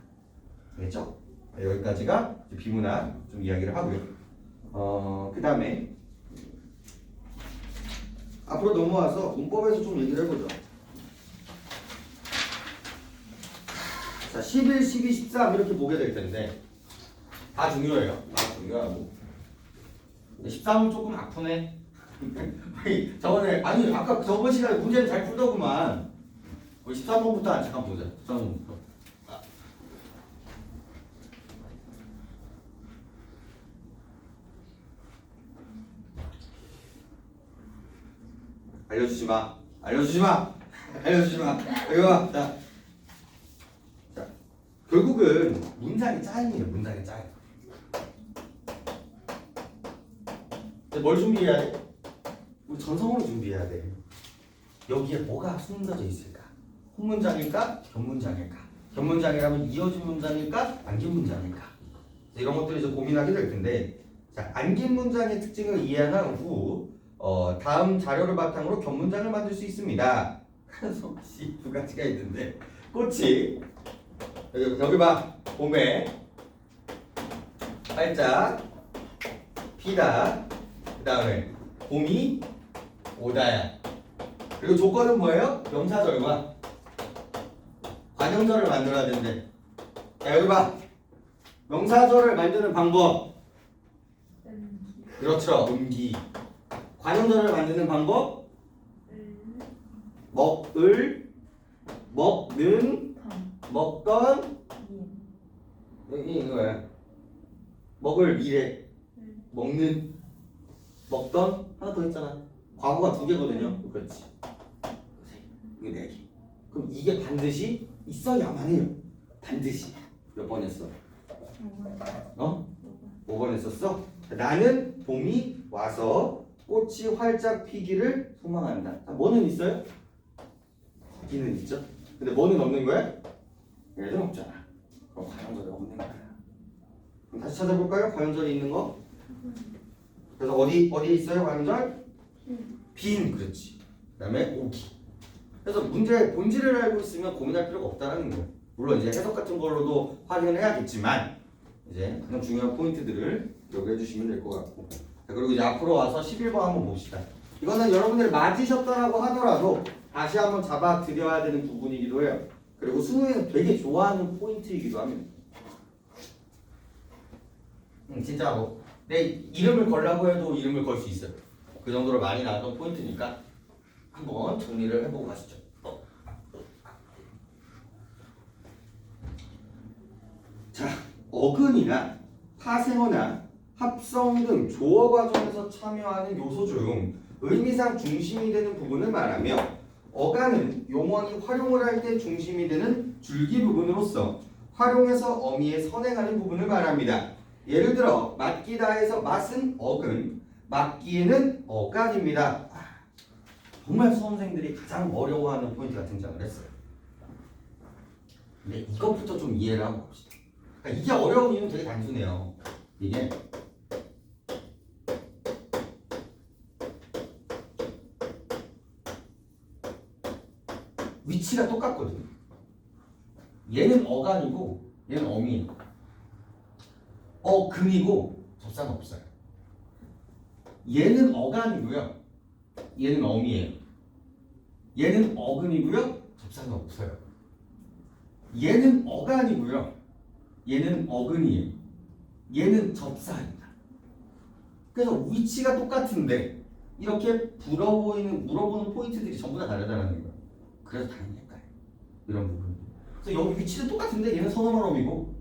알겠죠? 네, 여기까지가 비문학 좀 이야기를 하고요. 그 다음에 앞으로 넘어와서 문법에서 좀 얘기를 해보죠. 자, 11, 12, 13 이렇게 보게 될 텐데 다 중요해요. 다 중요하고 13은 조금 아프네. 저번에 아니 아까 저번 시간에 문제는 잘 풀더구만. 13번부터 잠깐 보자. 13번부터. 알려주지 마. 알려주지 마. 알려주지 마. 이거 자, 결국은 문장이 짜임이에요. 문장이 짜임. 뭘 준비해야 돼? 우리 전성을 준비해야 돼. 여기에 뭐가 숨겨져 있을까? 혼문장일까? 견문장일까? 견문장이라면 이어진 문장일까? 안긴 문장일까? 이런 것들을 이제 고민하게 될 텐데, 자, 안긴 문장의 특징을 이해한 후 다음 자료를 바탕으로 견문장을 만들 수 있습니다. 그래서 두 가지가 있는데, 꽃이 여기 봐. 봄에 활짝 피다. 그 다음에 봄이 오다야. 그리고 조건은 뭐예요? 명사절과 관형절을 만들어야 되는데, 자 여기 봐. 명사절을 만드는 방법. 그렇죠. 음기. 관형절을 만드는 방법. 먹을, 먹는, 먹던. 이거 뭐야? 먹을 미래. 먹는. 먹던. 하나 더 있잖아. 과거가 2개거든요. 그렇지. 이게 4개. 그럼 이게 반드시 있어야만 해요. 반드시. 몇 번 했어? 5번 했었어? 나는 봄이 와서 꽃이 활짝 피기를 소망한다. 아, 뭐는 있어요? 거기는 있죠. 근데 뭐는 없는 거야? 얘는 없잖아. 그럼 관형절이 없는 거야. 그럼 다시 찾아볼까요? 관형절이 있는 거? 그래서 어디 있어요? 관형절? 빈. 그렇지. 그 다음에 오기. 그래서 문제의 본질을 알고 있으면 고민할 필요가 없다는 거예요. 물론 이제 해석 같은 걸로도 확인을 해야겠지만 이제 가장 중요한 포인트들을 기억해 주시면 될 것 같고. 자, 그리고 이제 앞으로 와서 11번 한번 봅시다. 이거는 여러분들이 맞으셨다라고 하더라도 다시 한번 잡아 드려야 되는 부분이기도 해요. 그리고 수능에서 되게 좋아하는 포인트이기도 합니다. 진짜 뭐 내 이름을 걸라고 해도 이름을 걸 수 있어요. 그 정도로 많이 나왔던 포인트니까 한번 정리를 해보고 가시죠. 자, 어근이나 파생어나 합성 등 조어 과정에서 참여하는 요소 중 의미상 중심이 되는 부분을 말하며 어간은 용언이 활용을 할 때 중심이 되는 줄기 부분으로서 활용해서 어미에 선행하는 부분을 말합니다. 예를 들어 맞기다에서 맛은 어근, 맞기에는 어간입니다. 정말 수험생들이 가장 어려워하는 포인트가 등장을 했어요. 근데 이것부터 좀 이해를 하고 봅시다. 그러니까 이게 어려운 이유는 되게 단순해요. 이게 위치가 똑같거든요. 얘는 어간이고 얘는 어미예요. 어근이고 접사는 없어요. 얘는 어간이고요. 얘는 어미예요. 얘는 어근이고요. 접사는 없어요. 얘는 어간이고요. 얘는 어근이에요. 얘는 접사입니다. 그래서 위치가 똑같은데 이렇게 물어보는 포인트들이 전부 다 다르다는 거예요. 그래서 당연히 헷갈려요. 이런 부분. 그래서 여기 위치도 똑같은데 얘는 선어말 어미고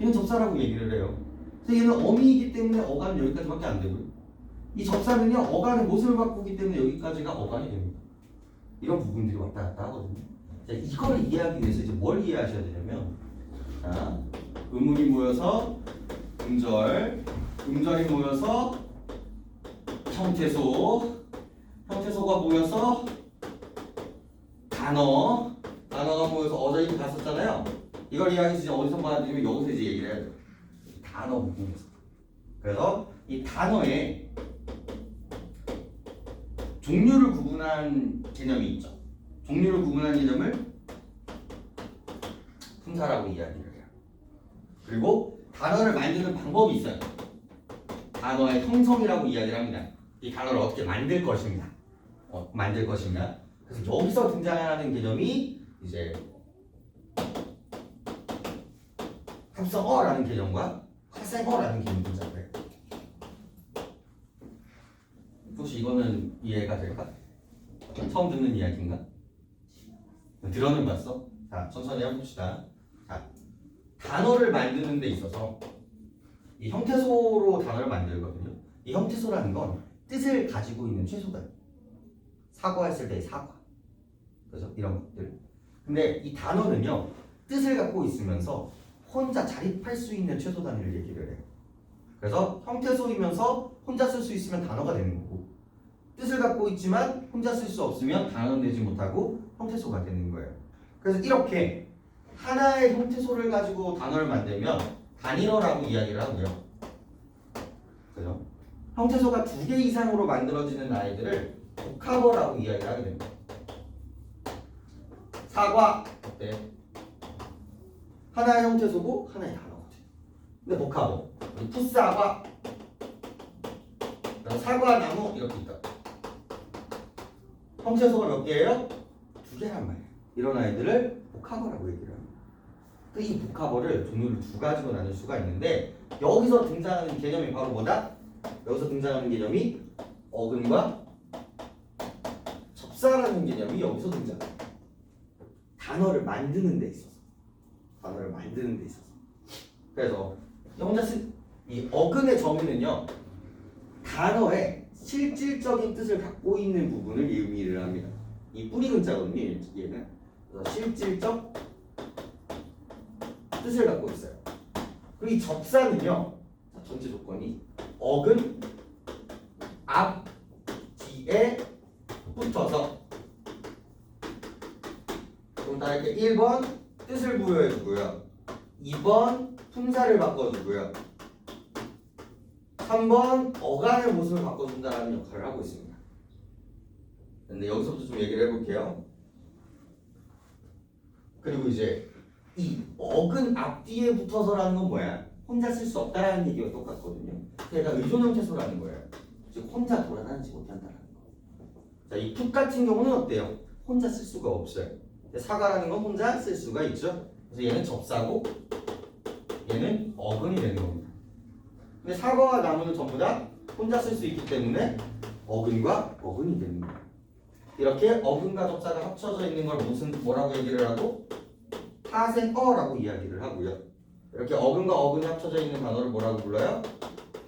얘는 접사라고 얘기를 해요. 그래서 얘는 어미이기 때문에 어간은 여기까지밖에 안 되고요. 이 접사는요 어간의 모습을 바꾸기 때문에 여기까지가 어간이 됩니다. 이런 부분들이 왔다 갔다 하거든요. 자, 이거를 이해하기 위해서 이제 뭘 이해하셔야 되냐면, 자, 음운이 모여서 음절이 모여서 형태소가 모여서 단어가 모여서 어제 이렇게 봤었잖아요. 이걸 이해하기 위해서 어디서 봐야되면 여기서 이제 얘기를 해야 돼요. 단어 부분에서. 그래서 이 단어에 종류를 구분한 개념이 있죠. 종류를 구분한 개념을 품사라고 이야기를 해요. 그리고 단어를 만드는 방법이 있어요. 단어의 형성이라고 이야기를 합니다. 이 단어를 어떻게 만들 것인가. 그래서 여기서 등장하는 개념이 이제 합성어라는 개념과 파생어라는 개념이 등장해요. 혹시 이거는 이해가 될까? 처음 듣는 이야기인가? 들어는 봤어? 자, 천천히 해봅시다. 자, 단어를 만드는 데 있어서 이 형태소로 단어를 만들거든요. 이 형태소라는 건 뜻을 가지고 있는 최소다. 사과했을 때의 사과. 그죠? 이런 것들. 근데 이 단어는요, 뜻을 갖고 있으면서 혼자 자립할 수 있는 최소 단위를 얘기를 해요. 그래서 형태소이면서 혼자 쓸 수 있으면 단어가 되는 거고, 뜻을 갖고 있지만 혼자 쓸 수 없으면 단어는 되지 못하고 형태소가 되는 거예요. 그래서 이렇게 하나의 형태소를 가지고 단어를 만들면 단일어라고 이야기를 하고요. 그죠? 형태소가 2개 이상으로 만들어지는 아이들을 복합어라고 이야기를 하게 됩니다. 사과 어때? 하나의 형태소고 하나의 단어거든. 근데 복합어. 풋사과, 사과나무 이렇게 있다. 형태소가 몇 개예요? 2개란 말이에요. 이런 아이들을 복합어라고 얘기를 합니다. 이 복합어를 종류를 2가지로 나눌 수가 있는데 여기서 등장하는 개념이 바로 뭐다? 여기서 등장하는 개념이 어근과 접사라는 개념이 여기서 등장해요. 단어를 만드는 데 있어서. 그래서 혼자 쓴 이 어근의 정의는요, 단어의 실질적인 뜻을 갖고 있는 부분을 의미를 합니다. 이 뿌리 근자거든요, 얘는. 그래서 실질적 뜻을 갖고 있어요. 그리고 이 접사는요, 전체 조건이 어근 앞 뒤에 붙어서 그럼 다 이렇게 1번 뜻을 부여해주고요, 2번 품사를 바꿔주고요, 3번 어간의 모습을 바꿔준다는 역할을 하고 있습니다. 근데 여기서부터 좀 얘기를 해볼게요. 그리고 이제 이 어근 앞뒤에 붙어서라는 건 뭐야? 혼자 쓸 수 없다라는 얘기가 똑같거든요. 그러니까 의존 형태소라는 거예요. 즉 혼자 돌아다니지 못한다는 거. 자, 이 풋 같은 경우는 어때요? 혼자 쓸 수가 없어요. 사과라는 건 혼자 쓸 수가 있죠. 그래서 얘는 접사고 얘는 어근이 되는 겁니다. 근데 사과와 나무는 전부 다 혼자 쓸 수 있기 때문에 어근과 어근이 되는 거예요. 이렇게 어근과 접사가 합쳐져 있는 걸 뭐라고 얘기를 하고 파생어라고 이야기를 하고요. 이렇게 어근과 어근이 합쳐져 있는 단어를 뭐라고 불러요?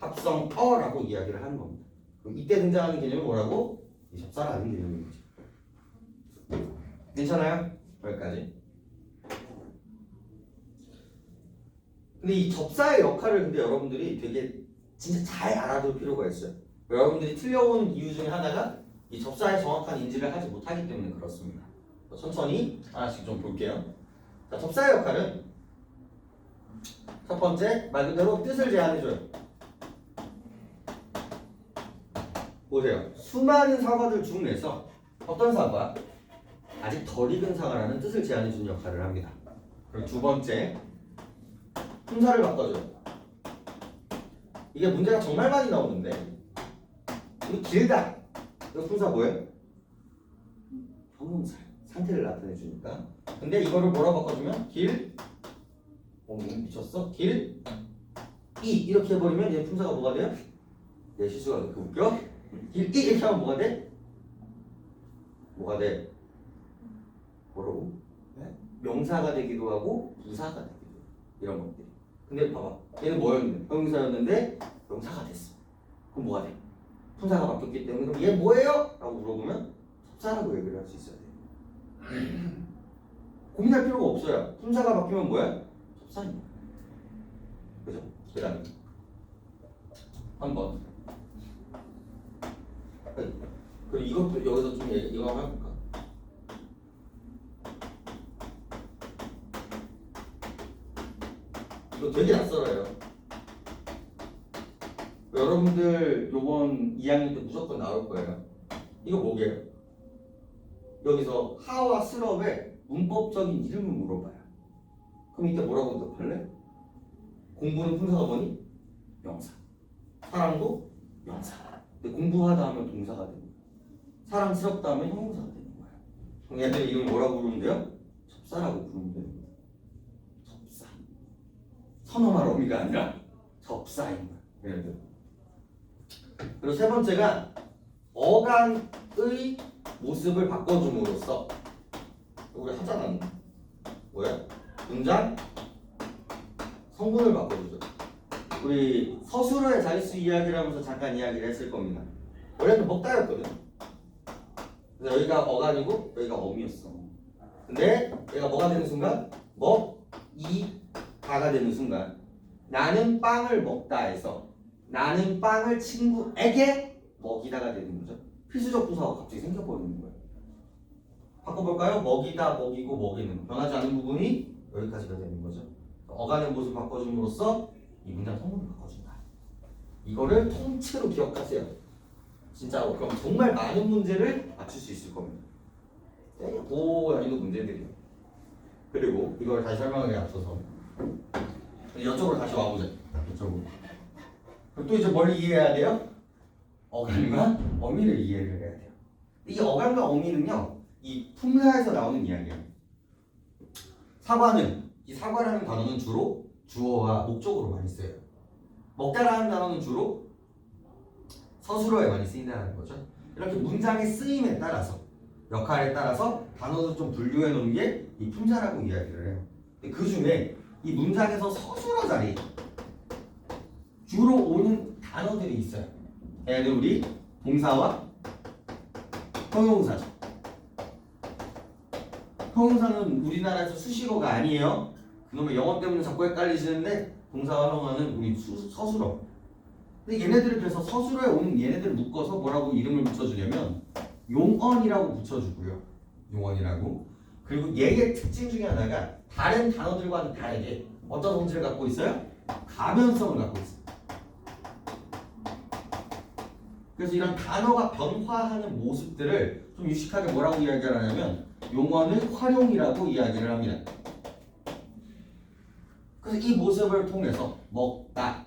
합성어라고 이야기를 하는 겁니다. 그럼 이때 등장하는 개념이 뭐라고? 이 접사라는 개념인 거죠. 괜찮아요? 여기까지. 근데 이 접사의 역할을 근데 여러분들이 되게 진짜 잘 알아둘 필요가 있어요. 여러분들이 틀려온 이유 중에 하나가 이 접사의 정확한 인지를 하지 못하기 때문에 그렇습니다. 천천히 하나씩 좀 볼게요. 자, 접사의 역할은 첫 번째 말 그대로 뜻을 제안해줘요. 보세요. 수많은 사과들 중에서 어떤 사과? 아직 덜 익은 사과라는 뜻을 제안해주는 역할을 합니다. 그리고 두 번째 품사를 바꿔줘요. 이게 문제가 정말 많이 나오는데 이 길다. 이거 품사 뭐예요? 형용사 상태를 나타내주니까. 근데 이거를 뭐라고 바꿔주면 길 미쳤어? 길 이 이렇게 해버리면 얘 품사가 뭐가 돼요? 내 실수가 그렇게 웃겨? 길 이 이렇게 하면 뭐가 돼? 뭐가 돼? 뭐라고? 네? 명사가 되기도 하고 부사가 되기도 해요. 이런 것들이. 근데 봐봐. 얘는 뭐였는데? 형용사였는데 명사가 됐어. 그럼 뭐가 돼? 품사가 바뀌었기 때문에 그럼 얘 뭐예요? 라고 물어보면 접사라고 얘기를 할 수 있어야 돼요. 고민할 필요가 없어요. 품사가 바뀌면 뭐야? 접사입니다. 그죠? 그 다음에 한번 그리고 이것도 여기서 좀 이거 한번 해볼까? 이거 되게 낯설어요. 여러분들 요번 2학년 때 무조건 나올 거예요. 이거 뭐게요? 여기서 하와 스럽의 문법적인 이름을 물어봐요. 그럼 이때 뭐라고 대답할래? 공부는 품사가 뭐니? 명사. 사랑도 명사. 근데 공부하다 하면 동사가 되는 거야. 사랑스럽다 하면 형용사가 되는 거야. 그럼 얘들 이름 뭐라고 부르면 돼요? 접사라고 부르면 되는 거야. 접사. 선어말 어미가 아니라 접사인 거야. 얘네들. 그리고 세 번째가 어간의 모습을 바꿔줌으로써 우리 하잖아. 뭐야? 문장 성분을 바꿔주죠. 우리 서술어의 자릿수 이야기를 하면서 잠깐 이야기를 했을 겁니다. 원래는 먹다였거든. 그래서 여기가 어간이고 여기가 어미였어. 근데 얘가 뭐가 되는 순간? 먹이다가 되는 순간 나는 빵을 먹다 해서 나는 빵을 친구에게 먹이다가 되는 거죠. 필수적 부사가 갑자기 생겨버리는 거예요. 바꿔볼까요? 먹이다, 먹이고, 먹이는 변하지 않는 부분이 여기까지가 되는 거죠. 어간의 모습을 바꿔줌으로써 이 문장 성분을 바꿔준다. 이거를 통째로 기억하세요. 진짜로. 그럼 정말 많은 문제를 맞출 수 있을 겁니다. 고 난이도 문제들이에요. 그리고 이걸 다시 설명하기 앞서서 이쪽으로 다시 와보자. 이쪽으로. 그럼 또 이제 뭘 이해해야 돼요? 어간과 어미를 이해를 해야 돼요. 이 어간과 어미는요, 이 품사에서 나오는 이야기예요. 이 사과라는 단어는 주로 주어와 목적으로 많이 써요. 먹다라는 단어는 주로 서술어에 많이 쓰인다는 거죠. 이렇게 문장의 쓰임에 따라서 역할에 따라서 단어를 좀 분류해 놓은 게 이 품사라고 이야기를 해요. 그 중에 이 문장에서 서술어 자리 주로 오는 단어들이 있어요. 얘네들 우리 동사와 형용사죠. 형용사는 우리나라에서 수식어가 아니에요. 그놈의 영어 때문에 자꾸 헷갈리시는데 동사와 형용사는 우리 서술어. 근데 얘네들을 그래서 서술어에 오는 얘네들을 묶어서 뭐라고 이름을 붙여주냐면 용언이라고 붙여주고요. 용언이라고. 그리고 얘의 특징 중에 하나가 다른 단어들과는 다르게 어떤 성질을 갖고 있어요? 가변성을 갖고 있어요. 그래서 이런 단어가 변화하는 모습들을 좀 유식하게 뭐라고 이야기를 하냐면 용언의 활용이라고 이야기를 합니다. 그래서 이 모습을 통해서 먹다,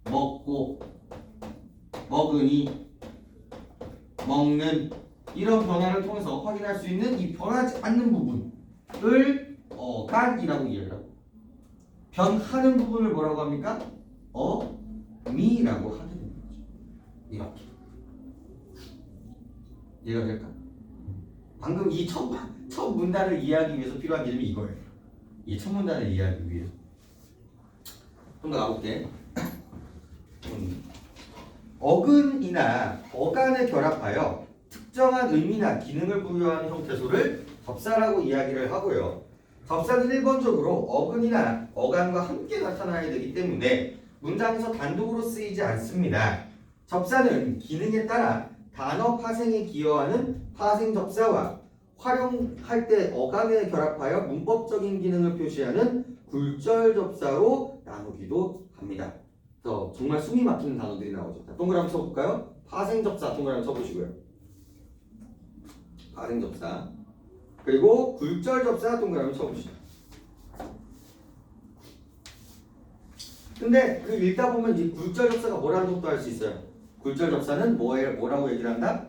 먹고, 먹으니, 먹는, 이런 변화를 통해서 확인할 수 있는 이 변하지 않는 부분을 어간이라고 이해하고 변하는 부분을 뭐라고 합니까? 어미라고 하게 되는 거죠. 이렇게 이해가 될까? 방금 이 첫 문단을 이해하기 위해서 필요한 개념이 이거예요. 이 첫 문단을 이해하기 위해서. 좀 더 가볼게. 어근이나 어간에 결합하여 특정한 의미나 기능을 부여하는 형태소를 접사라고 이야기를 하고요. 접사는 일반적으로 어근이나 어간과 함께 나타나야 되기 때문에 문장에서 단독으로 쓰이지 않습니다. 접사는 기능에 따라 단어 파생에 기여하는 파생 접사와 활용할 때 어간에 결합하여 문법적인 기능을 표시하는 굴절 접사로 나누기도 합니다. 정말 숨이 막히는 단어들이 나오죠. 자, 동그라미 쳐볼까요? 파생 접사 동그라미 쳐보시고요. 파생 접사 그리고 굴절 접사 동그라미 쳐보시죠. 근데 그 읽다 보면 이 굴절 접사가 뭐라는 것도 알 수 있어요. 굴절 접사는 뭐라고 얘기를 한다?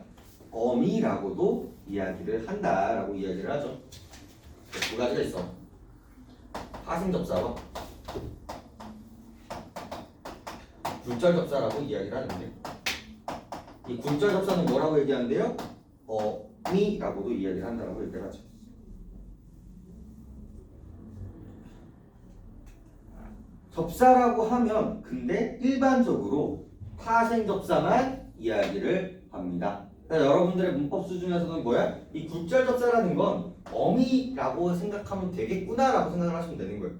어미라고도 이야기를 한다라고 이야기를 하죠. 두 가지가 있어. 파생 접사와 굴절 접사라고 이야기를 하는데 이 굴절 접사는 뭐라고 얘기하는데요? 어미라고도 이야기를 한다라고 얘기를 하죠. 접사라고 하면 근데 일반적으로 파생 접사만 이야기를 합니다. 그러니까 여러분들의 문법 수준에서는 뭐야? 이 굴절 접사라는 건 어미라고 생각하면 되겠구나라고 생각을 하시면 되는 거예요.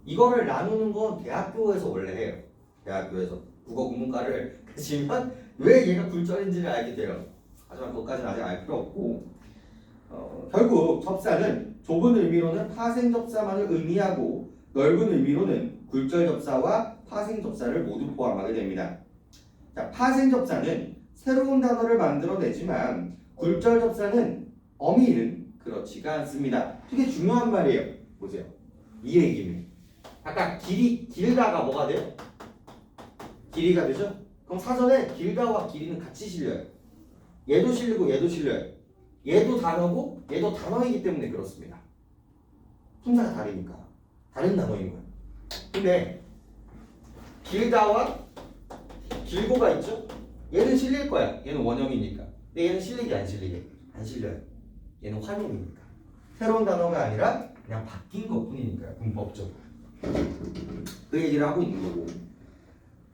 이거를 나누는 건 대학교에서 원래 해요. 대학교에서 국어 국문과를 가시면 왜 얘가 굴절인지를 알게 돼요. 하지만 그것까지는 아직 알 필요 없고 결국 접사는 좁은 의미로는 파생 접사만을 의미하고 넓은 의미로는 굴절 접사와 파생 접사를 모두 포함하게 됩니다. 자, 파생 접사는 새로운 단어를 만들어내지만 굴절 접사는 어미는 그렇지가 않습니다. 되게 중요한 말이에요. 보세요. 이 얘기는 아까 길다가 뭐가 돼요? 길이가 되죠? 그럼 사전에 길다와 길이는 같이 실려요. 얘도 실리고 얘도 실려요. 얘도 단어고 얘도 단어이기 때문에 그렇습니다. 품사가 다르니까 다른 단어인 거예요. 근데 길다와 길고가 있죠? 얘는 실릴 거야. 얘는 원형이니까. 근데 얘는 실리게 안 실리게? 안 실려요. 얘는 활용이니까. 새로운 단어가 아니라 그냥 바뀐 것뿐이니까요. 문법적으로. 그 얘기를 하고 있는 거고.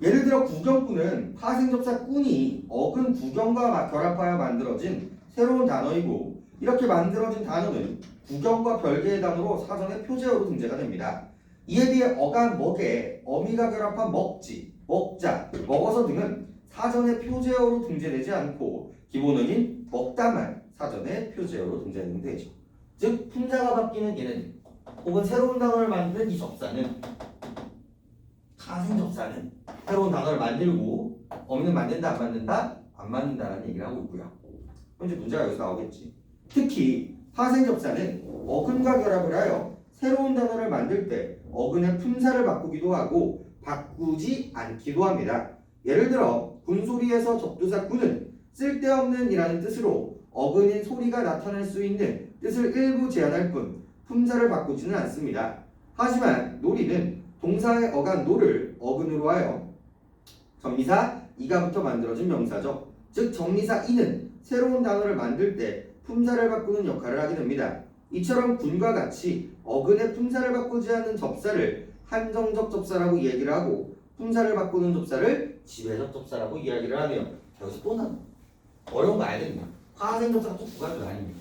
예를 들어 구경꾼은 파생접사 꾼이 어근 구경과 결합하여 만들어진 새로운 단어이고 이렇게 만들어진 단어는 구경과 별개의 단어로 사전에 표제어로 등재가 됩니다. 이에 비해 어간 먹에 어미가 결합한 먹지, 먹자, 먹어서 등은 사전에 표제어로 등재되지 않고 기본어인 먹다만 사전에 표제어로 등재되는 되죠. 즉 품사가 바뀌는 얘는 혹은 새로운 단어를 만드는 이 접사는 파생 접사는 새로운 단어를 만들고 어미는 만든다 안 만든다? 안 만든다라는 얘기를 하고 있고요. 현재 문제가 여기서 나오겠지. 특히 파생 접사는 어근과 결합을 하여 새로운 단어를 만들 때 어근의 품사를 바꾸기도 하고 바꾸지 않기도 합니다. 예를 들어 군소리에서 접두사 꾼은 쓸데없는 이라는 뜻으로 어근인 소리가 나타낼 수 있는 뜻을 일부 제한할 뿐 품사를 바꾸지는 않습니다. 하지만 놀이는 동사의 어간 노를 어근으로 하여 전미사 이가부터 만들어진 명사죠. 즉 전미사 이는 새로운 단어를 만들 때 품사를 바꾸는 역할을 하게 됩니다. 이처럼 군과 같이 어근의 품사를 바꾸지 않는 접사를 한정적 접사라고 얘기를 하고 품사를 바꾸는 접사를 지배적 접사라고 이야기를 하네요. 여기서 또 나눠. 어려운 거 알겠냐? 파생 접사가 또 두 가지가 아닙니다.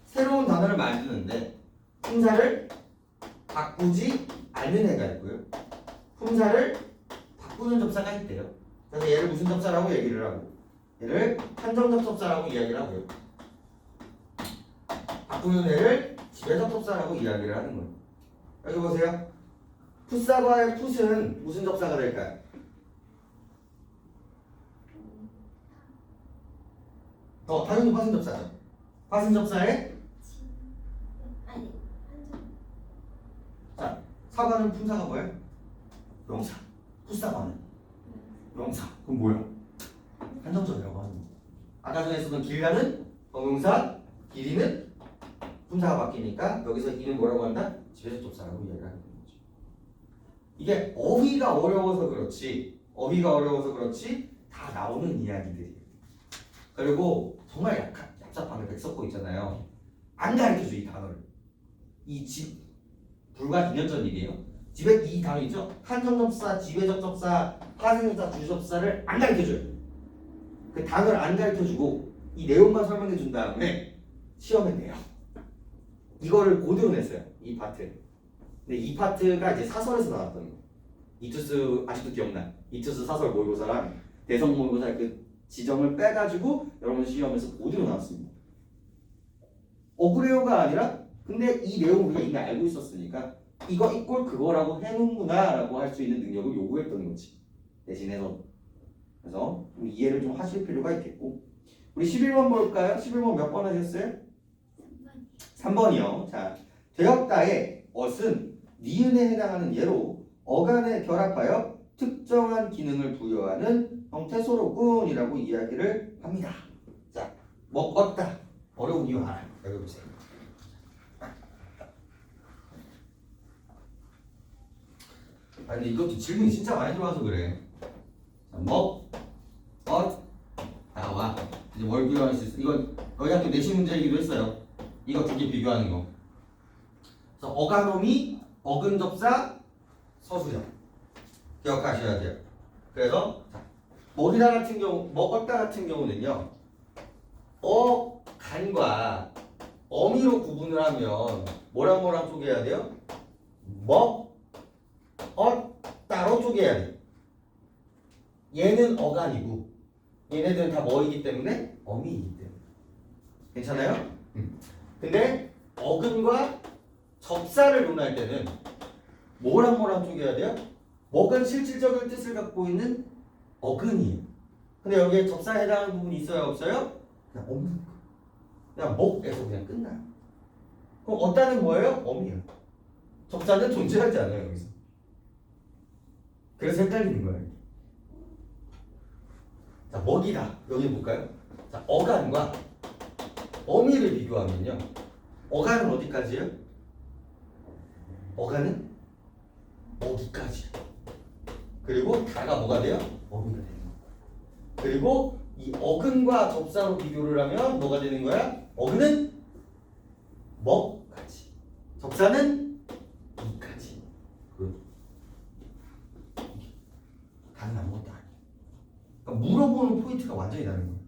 새로운 단어를 만드는데 품사를 바꾸지 않는 애가 있고요. 품사를 바꾸는 접사가 있대요. 그래서 얘를 무슨 접사라고 얘기를 하고 얘를 한정적 접사라고 이야기를 하고요. 바꾸는 애를 지배적 접사라고 이야기를 하는 거예요. 여기 보세요. 풋사과의 풋은 무슨 접사가 될까요? 당연히 파생 접사죠. 파생 접사에 자, 사과는 품사가 뭐예요? 명사. 풋사과는 명사. 그럼 뭐야? 한정적이라고 하는 거. 아까 전에 쓰던 길다는 동사 길이는 품사가 바뀌니까 여기서 이는 뭐라고 한다? 지배적 접사라고 이야기를 하는 거죠. 이게 어휘가 어려워서 그렇지 다 나오는 이야기들이에요. 그리고 정말 얍삽하게 백석고 있잖아요. 안 가르쳐줘 이 단어를. 이 집 불과 2년 전 일이에요. 집에 이 단어 있죠? 한정접사, 지배적 접사, 파생접사, 주접사를 안 가르쳐줘요. 그 단어를 안 가르쳐주고 이 내용만 설명해 준 다음에 시험에 내요. 이거를 고대로 냈어요. 이 파트. 근데 이 파트가 이제 사설에서 나왔던 거. 이투스 아직도 기억나. 이투스 사설 모의고사랑 대성 모의고사 그 지점을 빼가지고 여러분 시험에서 고대로 나왔습니다. 억울해요가 아니라 근데 이 내용을 우리가 이미 알고 있었으니까 이거 이꼴 그거라고 해놓는구나 라고 할 수 있는 능력을 요구했던 거지. 대신해서. 그래서 우리 이해를 좀 하실 필요가 있겠고 우리 11번 볼까요? 11번 몇 번 하셨어요? 3번이요. 자, 되었다의 어은 니은에 해당하는 예로 어간에 결합하여 특정한 기능을 부여하는 형태소로군이라고 이야기를 합니다. 자, 먹었다. 어려운 이유 알아요. 여기 보세요. 아니 이것도 질문이 진짜 많이 들어와서 그래. 자, 나와. 이제 뭘 비교할 수 있어? 이건 여기 학교 내신 문제이기도 했어요. 이거 두 개 비교하는 거. 그래서 어간어미, 어근접사, 서술형 기억하셔야 돼요. 그래서 자, 먹었다 같은 경우는요. 간과 어미로 구분을 하면 뭐랑 쪼개야 돼요? 따로 쪼개야 돼요. 얘는 어간이고 얘네들은 다 뭐이기 때문에 어미이기 때문에 괜찮아요? 근데 어근과 접사를 논할 때는 뭐랑 쪼개야 돼요? 먹은 실질적인 뜻을 갖고 있는 어근이에요. 근데 여기에 접사에 해당하는 부분이 있어요 없어요? 그냥 없는 거. 그냥 먹에서 그냥 끝나요. 그럼 어따는 뭐예요? 어미예요. 접사는 존재하지 않아요 여기서. 그래서 헷갈리는 거예요. 자, 먹이다. 여기 볼까요? 자, 어간과 어미를 비교하면요. 어간은 어디까지예요? 어간은 먹이까지예요. 그리고 다가 뭐가 돼요? 어미가 되는 거예요. 그리고 이 어근과 접사로 비교를 하면 뭐가 되는 거야? 어근은 먹까지. 접사는 이까지. 다른 아무것도 아니에요. 그러니까 물어보는 포인트가 완전히 다른 거예요.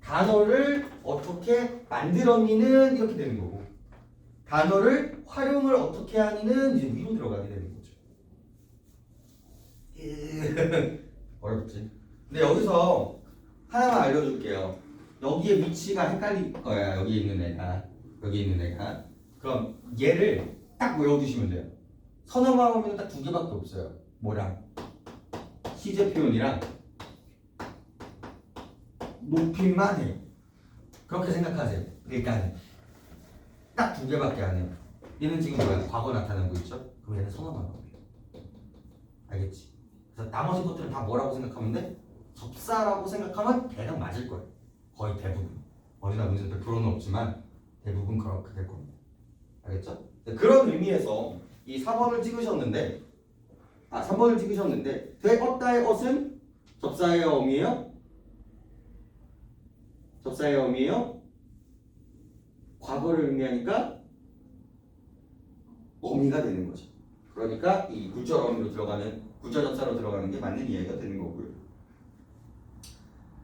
단어를 어떻게 만들었니는 이렇게 되는 거고 단어를 활용을 어떻게 하니는 이제 위로 들어가게 되는 거죠. 어렵지? 근데 여기서 하나만 알려줄게요. 여기에 위치가 헷갈릴 거야. 여기 있는 애가. 그럼 얘를 딱 외워두시면 돼요. 선어마음에는 딱 두 개밖에 없어요. 뭐랑? 시제 표현이랑 높임만 해요. 그렇게 생각하세요. 일단은 딱 두 개밖에 안 해요. 얘는 지금 뭐야? 과거 나타나고 있죠? 그럼 얘는 선어마음이에요. 알겠지? 그래서 나머지 것들은 다 뭐라고 생각하면 돼? 접사라고 생각하면 대략 맞을 거예요. 거의 대부분. 어디나 문제 100%는 없지만 대부분 그렇게 될 겁니다. 알겠죠? 그런 의미에서 이 4번을 찍으셨는데 3번을 찍으셨는데 되었다의 어은 접사의 어미예요? 접사의 어미예요? 과거를 의미하니까 어미가 되는 거죠. 그러니까 이 굴절 어미로 들어가는 굴절 접사로 들어가는 게 맞는 이해가 되는 거고요.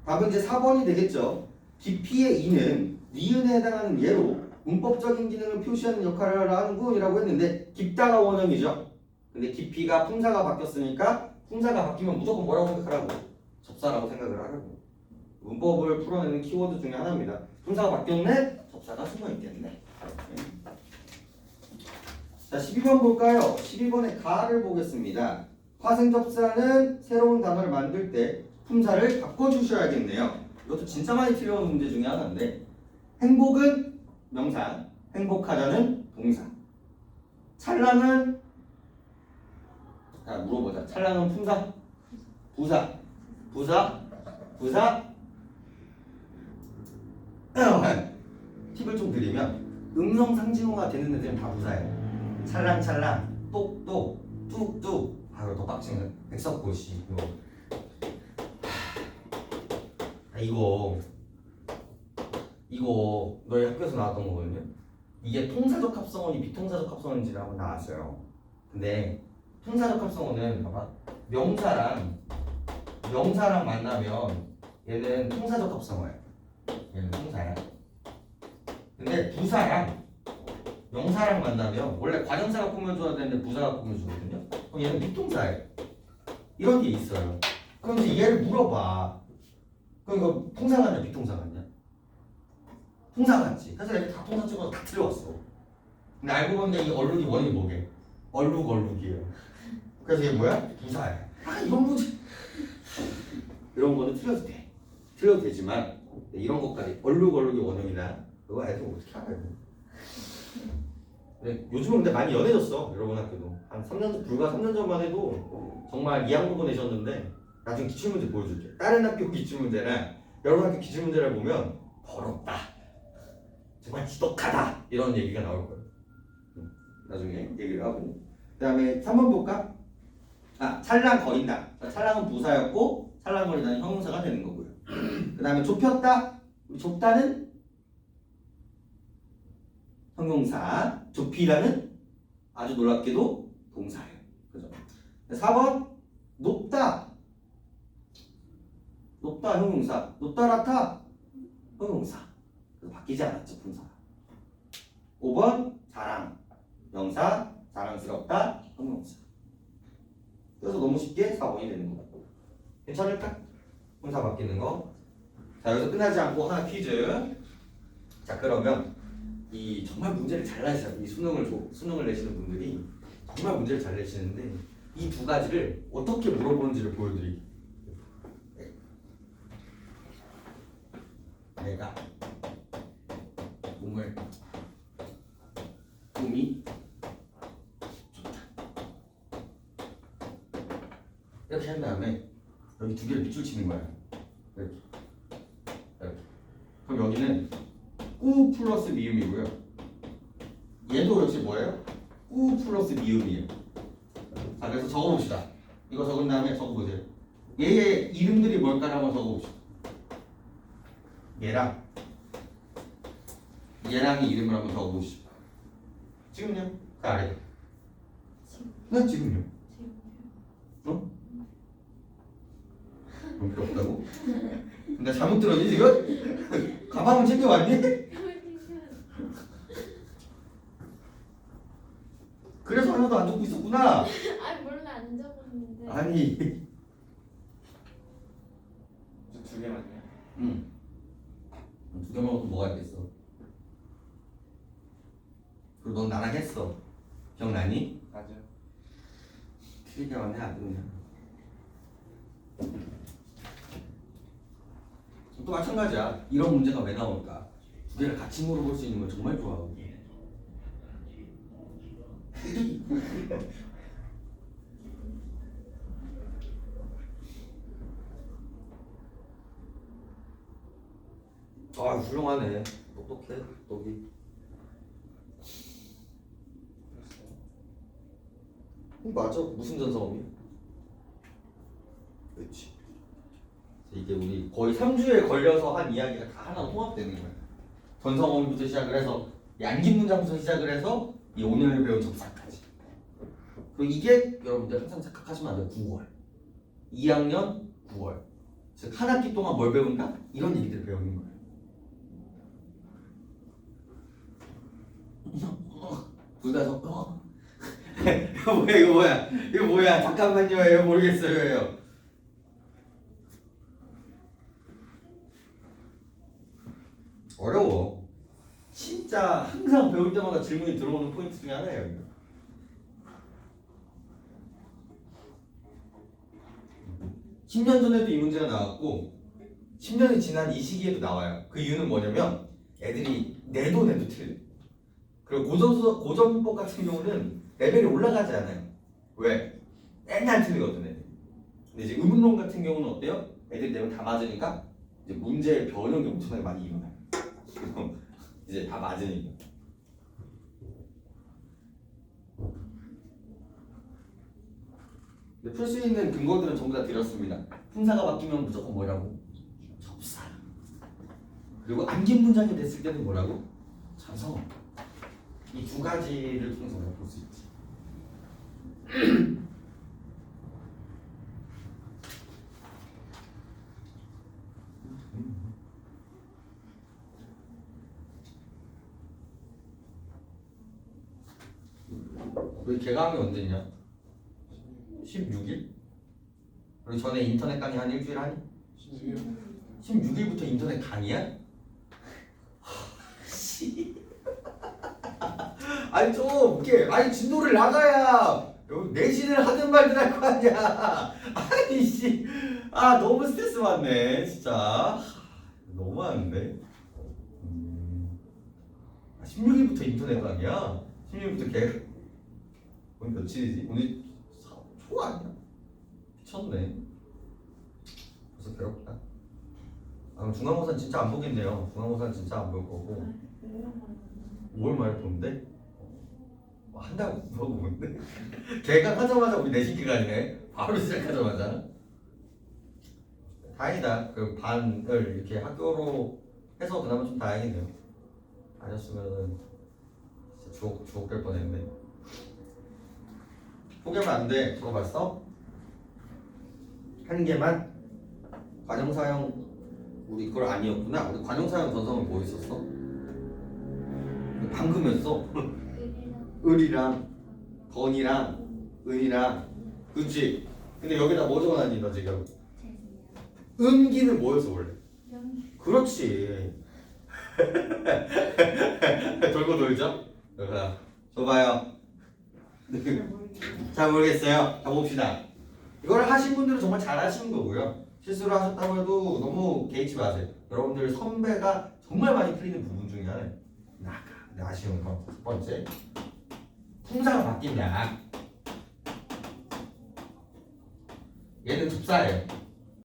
답은 이제 4번이 되겠죠. 깊이의 이는 니은에 해당하는 예로 문법적인 기능을 표시하는 역할을 하는군이라고 했는데 깊다가 원형이죠. 근데 깊이가 품사가 바뀌었으니까 품사가 바뀌면 무조건 뭐라고 생각하라고? 접사라고 생각을 하라고. 문법을 풀어내는 키워드 중에 하나입니다. 품사가 바뀌었네? 접사가 숨어있겠네. 자, 12번 볼까요? 12번의 가를 보겠습니다. 화생접사는 새로운 단어를 만들 때 품사를 바꿔주셔야겠네요. 이것도 진짜 많이 틀려오는 문제 중에 하나인데 행복은 명사, 행복하다는 동사. 찰랑은 물어보자. 찰랑은 품사, 부사. 팁을 좀 드리면 음성 상징어가 되는 애들은 다 부사예요. 찰랑찰랑, 똑똑, 뚝뚝. 바로 더 빡치는 백석고시 이거 너희 학교에서 나왔던 거거든요. 이게 통사적 합성어니 비통사적 합성어인지를 한번 나왔어요. 근데 통사적 합성어는 봐봐 명사랑 만나면 얘는 통사적 합성어야. 얘는 통사야. 근데 부사랑 명사랑 만나면 원래 과정사가 꾸며줘야 되는데 부사가 꾸며주거든요. 그럼 얘는 비통사예요. 이런 게 있어요. 그럼 이제 얘를 물어봐. 그럼 이거 통사 같냐 비통사 같냐? 통사 같지. 그래서 얘를 다 통사 찍어서 다 틀려왔어. 근데 알고 보니까 이 얼룩이 원인이 뭐게? 얼룩이에요. 그래서 이게 뭐야? 부사야. 이런 문제. 이런 거는 틀려도 되지만 이런 것까지 얼룩이 원형이다. 그거 애들 어떻게 알아요? 요즘은 근데 많이 연해졌어. 여러분 학교도 한 3년 불과 3년 전만 해도 정말 2학년도 내셨는데 나중에 기출문제 보여줄게. 다른 학교 기출문제랑 여러분 학교 기출문제를 보면 더럽다, 정말 지독하다 이런 얘기가 나올 거예요. 나중에 얘기를 하고 그 다음에 3번 볼까? 찰랑거린다. 찰랑은 부사였고 찰랑거리다는 형용사가 되는 거고요. 그 다음에 좁혔다. 우리 좁다는 형용사, 좁히라는 아주 놀랍게도 동사예요. 그죠? 4번 높다. 높다 형용사, 높다 라타 형용사. 그래서 바뀌지 않았죠, 분사. 5번 자랑 명사, 자랑스럽다 형용사. 그래서 너무 쉽게 4번이 되는 거. 괜찮을까? 분사 바뀌는 거. 자, 여기서 끝나지 않고 하나 퀴즈. 자, 그러면 이 정말 문제를 잘 내시는 이 수능을 내시는 분들이 정말 문제를 잘 내시는데 이 두 가지를 어떻게 물어보는지를 보여드릴게요. 내가 몸이 좋다. 이렇게 한 다음에 여기 두 개를 밑줄 치는 거야. 이렇게. 그럼 여기는 꾸 플러스 미음이고요. 얘도 역시 뭐예요? 꾸 플러스 미음이에요. 자, 그래서 적어봅시다. 이거 적은 다음에 적어보세요. 얘의 이름들이 뭘까를 한번 적어봅시다. 얘랑의 이름을 한번 적어보시죠. 지금요? 그 아래. 네, 지금요. 어? 그럼 필요 없다고? 근데 잘못 들었니 지금? 가방을 챙겨왔니? 그래서 하나도 안 적고 있었구나. 아니 몰라 안 적었는데. 아니. 두 개만요. 응. 두 개 먹어도 뭐가 있겠어? 그리고 넌 나랑 했어. 기억나니? 맞아. 틀리게 왔네 아주 그냥. 또 마찬가지야. 이런 문제가 왜 나올까? 두 개를 같이 물어볼 수 있는 건 정말 좋아. 아 훌륭하네. 똑똑해. 똑똑이. 맞아. 무슨 전성험이야? 그렇지. 이게 우리 거의 3주에 걸려서 한 이야기가 다 하나로 통합되는 거야. 전성험부터 시작을 해서 양긴 문장부터 시작을 해서 이 오늘 배운 접사까지. 그리고 이게 여러분들 항상 착각하시면 안 돼요. 9월 2학년 9월 즉 한 학기 동안 뭘 배운다? 이런 얘기들 배우는 거예요. 둘 다서 이거 뭐야 잠깐만요. 이거 모르겠어요. 어려워. 진짜 항상 배울 때마다 질문이 들어오는 포인트 중에 하나예요. 이거. 10년 전에도 이 문제가 나왔고 10년이 지난 이 시기에도 나와요. 그 이유는 뭐냐면 애들이 내도 틀려. 그리고 고전법 같은 경우는 레벨이 올라가지 않아요. 왜? 맨날 틀리거든 애들. 근데 이제 의문론 같은 경우는 어때요? 애들 내용 다 맞으니까 이제 문제의 변형이 엄청나게 많이 일어나요. 이제 다 맞으니까. 풀 수 있는 근거들은 전부 다 드렸습니다. 품사가 바뀌면 무조건 뭐라고? 접사. 그리고 암긴 문장이 됐을 때는 뭐라고? 자성. 이 두 가지를 통해서 우리가 볼 수 있지. 우리 개강이 언제냐? 16일? 우리 전에 인터넷 강의 한 일주일 하니? 16일부터 인터넷 강의야? 아니 좀 이렇게 아니 진도를 나가야 여기 내신을 하든 말든 할 거 아니야. 아니 씨, 너무 스트레스 받네 진짜. 너무하는데. 16일부터 인터넷 강의야? 16일부터 개. 오늘 며칠이지? 오늘 초 아니야? 미쳤네. 벌써 괴롭다. 중간고사는 진짜 안 보겠네요. 중간고사는 진짜 안 볼 거고. 5월 말에 보는데? 한 달 보고 보는데? 개강하자마자 우리 내신 기간이네. 바로 시작하자마자. 다행이다. 그 반을 이렇게 학교로 해서 그나마 좀 다행이네요. 아니었으면은 진짜 주옥 될 뻔했네. 포기하면 안 돼. 저거 봤어? 한 개만 관용사용 우리 그걸 아니었구나. 우리 관용사용 전성은 뭐 있었어? 방금이었어. 을이랑 건이랑 은이랑 그렇지. 근데 여기다 뭐 적어놨니 너 지금? 음기는 뭐였어 원래? 그렇지. 돌고 돌죠? 자, 줘봐요. 잘 모르겠어요. 가봅시다. 이걸 하신 분들은 정말 잘하시는 거고요. 실수를 하셨다고 해도 너무 개의치 마세요. 여러분들 선배가 정말 많이 풀리는 부분 중에 하나예요. 근데 아쉬운 건 첫 번째, 품사가 바뀐다. 얘는 접사예요.